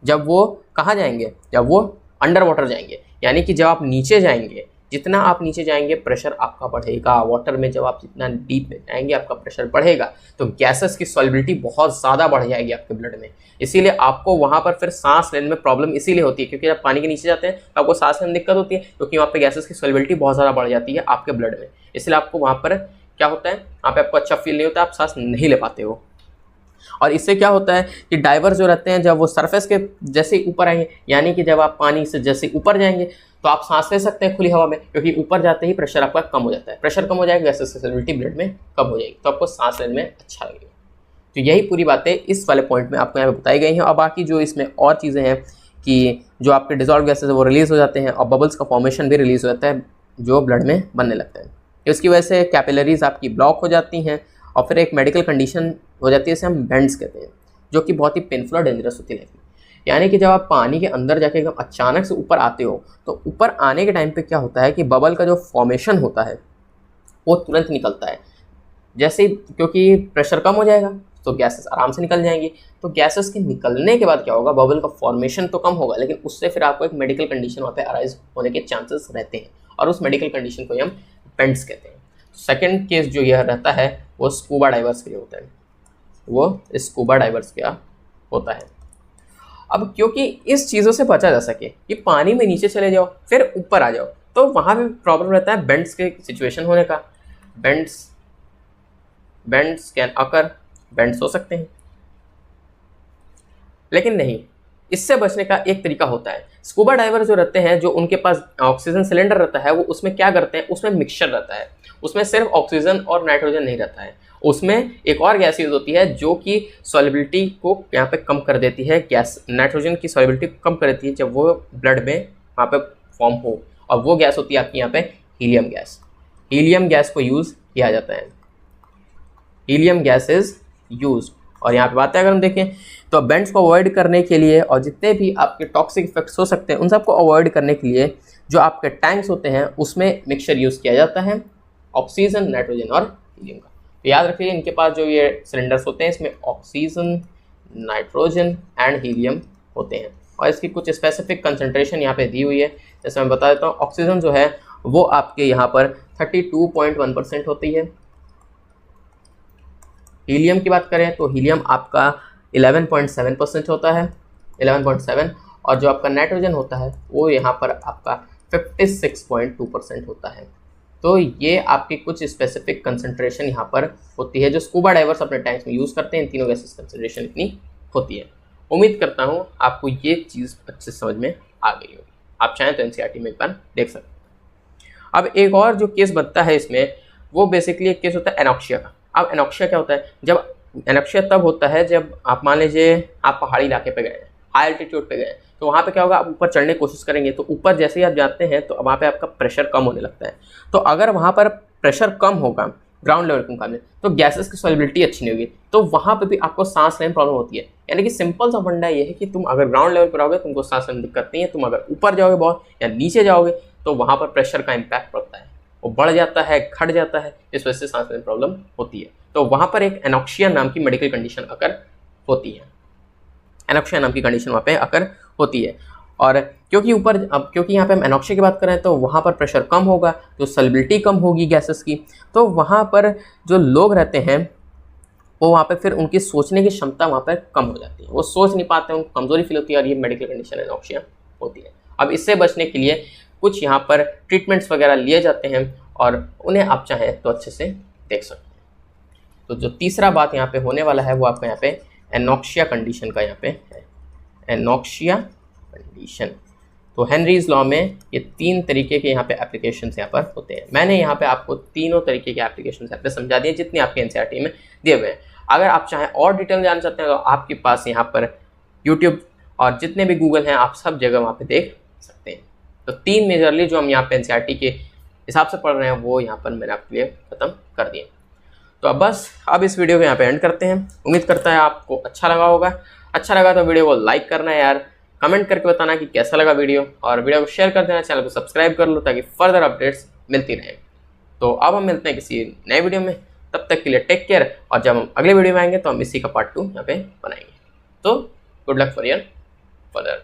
जब वो कहाँ जाएंगे, जब वो अंडर वाटर जाएंगे, यानी कि जब आप नीचे जाएंगे, जितना आप नीचे जाएंगे प्रेशर आपका बढ़ेगा। वाटर में जब आप जितना डीप में जाएंगे आपका प्रेशर बढ़ेगा, तो गैसेस की सॉल्युबिलिटी बहुत ज़्यादा बढ़ जाएगी आपके ब्लड में। इसीलिए आपको वहाँ पर फिर सांस लेने में प्रॉब्लम इसीलिए होती है, क्योंकि जब पानी के नीचे जाते हैं तो आपको सांस लेने में दिक्कत होती है, क्योंकि वहाँ पर गैसेस की सॉल्युबिलिटी बहुत ज़्यादा बढ़ जाती है आपके ब्लड में। इसलिए आपको वहाँ पर क्या होता है, वहाँ पर आपको अच्छा फील नहीं होता, आप सांस नहीं ले पाते हो। और इससे क्या होता है कि डाइवर्स जो रहते हैं जब वो सरफेस के जैसे ऊपर आएंगे, यानी कि जब आप पानी से जैसे ऊपर जाएंगे तो आप सांस ले सकते हैं खुली हवा में, क्योंकि ऊपर जाते ही प्रेशर आपका कम हो जाता है। प्रेशर कम हो जाएगा, गैसेस की सॉल्युबिलिटी ब्लड में कम हो जाएगी, तो आपको सांस लेने में अच्छा लगेगा। तो यही पूरी बातें इस वाले पॉइंट में आपको यहाँ पे बताई गई हैं। और बाकी जो इसमें और चीज़ें हैं कि जो आपके डिजॉल्व गैसेस है वो रिलीज़ हो जाते हैं और बबल्स का फॉर्मेशन भी रिलीज़ हो जाता है जो ब्लड में बनने लगता है। इसकी वजह से कैपिलरीज आपकी ब्लॉक हो जाती हैं और फिर एक मेडिकल कंडीशन हो जाती है, इसे हम बेंड्स कहते हैं, जो कि बहुत ही पेनफुल और डेंजरस होती है। यानी कि जब आप पानी के अंदर जाके एकदम अचानक से ऊपर आते हो तो ऊपर आने के टाइम पे क्या होता है कि बबल का जो फॉर्मेशन होता है वो तुरंत निकलता है। जैसे क्योंकि प्रेशर कम हो जाएगा तो गैसेस आराम से निकल जाएंगी। तो गैसेस के निकलने के बाद क्या होगा, बबल का फॉर्मेशन तो कम होगा, लेकिन उससे फिर आपको एक मेडिकल कंडीशन वहाँ पे अराइज होने के चांसेस रहते हैं और उस मेडिकल कंडीशन को हम बेंड्स कहते हैं। सेकेंड केस जो यह रहता है वो स्कूबा डाइवर्स के लिए होता है, वो स्कूबा डाइवर्स क्या होता है। अब क्योंकि इस चीज़ों से बचा जा सके कि पानी में नीचे चले जाओ फिर ऊपर आ जाओ, तो वहाँ भी प्रॉब्लम रहता है बेंड्स के सिचुएशन होने का। बेंड्स कैन अकर, बेंड्स हो सकते हैं, लेकिन नहीं, इससे बचने का एक तरीका होता है। स्कूबा डाइवर जो रहते हैं, जो उनके पास ऑक्सीजन सिलेंडर रहता है, वो उसमें क्या करते हैं, उसमें मिक्सचर रहता है, उसमें सिर्फ ऑक्सीजन और नाइट्रोजन नहीं रहता है, उसमें एक और गैस यूज होती है जो कि सॉल्युबिलिटी को यहाँ पे कम कर देती है। गैस नाइट्रोजन की सॉल्युबिलिटी कम कर देती है जब वो ब्लड में वहाँ पे फॉर्म हो, और वो गैस होती है आपकी यहाँ पे हीलियम गैस। हीलियम गैस को यूज़ किया जाता है, हीलियम गैस इज यूज। और यहाँ पे बात है अगर हम देखें तो बेंड्स को अवॉइड करने के लिए और जितने भी आपके टॉक्सिक इफेक्ट्स हो सकते हैं उन सबको अवॉइड करने के लिए जो आपके टैंक्स होते हैं उसमें मिक्सचर यूज़ किया जाता है ऑक्सीजन, नाइट्रोजन और हीलियम का। तो याद रखिए इनके पास जो ये सिलेंडर्स होते हैं इसमें ऑक्सीजन, नाइट्रोजन एंड हीलियम होते हैं और इसकी कुछ स्पेसिफिक कंसंट्रेशन यहाँ पे दी हुई है। जैसे मैं बता देता हूँ, ऑक्सीजन जो है वो आपके यहाँ पर 32.1% होती है। हीलियम की बात करें तो हीलियम आपका 11.7% होता है, 11.7, और जो आपका नाइट्रोजन होता है वो यहाँ पर आपका 56.2% होता है। तो ये आपकी कुछ स्पेसिफिक कंसंट्रेशन यहाँ पर होती है जो स्कूबा डाइवर्स अपने टैंक्स में यूज़ करते हैं। इन तीनों गैसेस कंसंट्रेशन इतनी होती है। उम्मीद करता हूँ आपको ये चीज़ अच्छे समझ में आ गई होगी। आप चाहें तो एनसीईआरटी में एक बार देख सकते हैं। अब एक और जो केस बनता है इसमें वो बेसिकली एक केस होता है एनॉक्सिया का। अब एनॉक्सिया क्या होता है, जब एनॉक्सिया तब होता है जब आप मान लीजिए आप पहाड़ी इलाके पे गए हैं, हाई एल्टीट्यूड पे गए, तो वहाँ पे क्या होगा, आप ऊपर चढ़ने की कोशिश करेंगे तो ऊपर जैसे ही आप जाते हैं तो वहाँ पे आपका प्रेशर कम होने लगता है। तो अगर वहाँ पर प्रेशर कम होगा ग्राउंड लेवल के मुकाबले तो गैसेस की सॉल्युबिलिटी अच्छी नहीं होगी, तो वहाँ पे भी आपको सांस लेने में प्रॉब्लम होती है। यानी कि सिंपल सा फंडा ये है कि तुम अगर ग्राउंड लेवल पर रहोगे तुमको सांस लेने में दिक्कत नहीं है, तुम अगर ऊपर जाओगे बहुत या नीचे जाओगे तो वहाँ पर प्रेशर का इम्पैक्ट पड़ता है, वो बढ़ जाता है, घट जाता है, इस वजह से सांस लेने में प्रॉब्लम होती है। तो वहाँ पर एक एनॉक्सिया नाम की मेडिकल कंडीशन अकर होती है, एनॉक्सिया नाम की कंडीशन वहाँ पे अकर होती है। और क्योंकि यहाँ पे हम एनॉक्सिया की बात करें तो वहाँ पर प्रेशर कम होगा तो सॉल्युबिलिटी कम होगी गैसेस की, तो वहाँ पर जो लोग रहते हैं वो वहाँ पे फिर उनकी सोचने की क्षमता वहाँ पर कम हो जाती है, वो सोच नहीं पाते, उनको कमज़ोरी फील होती है और ये मेडिकल कंडीशन एनॉक्सिया होती है। अब इससे बचने के लिए कुछ यहाँ पर ट्रीटमेंट्स वगैरह लिए जाते हैं और उन्हें आप चाहें तो अच्छे से देख सकते हैं। तो जो तीसरा बात यहाँ पे होने वाला है वो आपका यहाँ पे एनॉक्सिया कंडीशन का यहाँ पे है, एनॉक्सिया कंडीशन। तो हेनरीज लॉ में ये 3 तरीके के यहाँ पे एप्लीकेशंस यहाँ पर होते हैं। मैंने यहाँ पे आपको तीनों तरीके के एप्लीकेशंस यहाँ पे समझा दिए जितने आपके एनसीईआरटी में दिए हुए हैं। अगर आप चाहें और डिटेल जानना चाहते हैं तो आपके पास यहाँ पर यूट्यूब और जितने भी गूगल हैं आप सब जगह वहाँ पे देख सकते हैं। तो 3 मेजरली जो हम यहाँ पे एनसीईआरटी के हिसाब से पढ़ रहे हैं वो यहाँ पर मैंने आपके लिए ख़त्म कर दिए। तो अब इस वीडियो को यहाँ पे एंड करते हैं। उम्मीद करता है आपको अच्छा लगा होगा। अच्छा लगा तो वीडियो को लाइक करना है यार, कमेंट करके बताना कि कैसा लगा वीडियो, और वीडियो को शेयर कर देना, चैनल को सब्सक्राइब कर लो ताकि फर्दर अपडेट्स मिलती रहें। तो अब हम मिलते हैं किसी नए वीडियो में, तब तक के लिए टेक केयर, और जब हम अगले वीडियो में आएंगे तो हम इसी का पार्ट 2 यहाँ पे बनाएंगे। तो good luck for your further.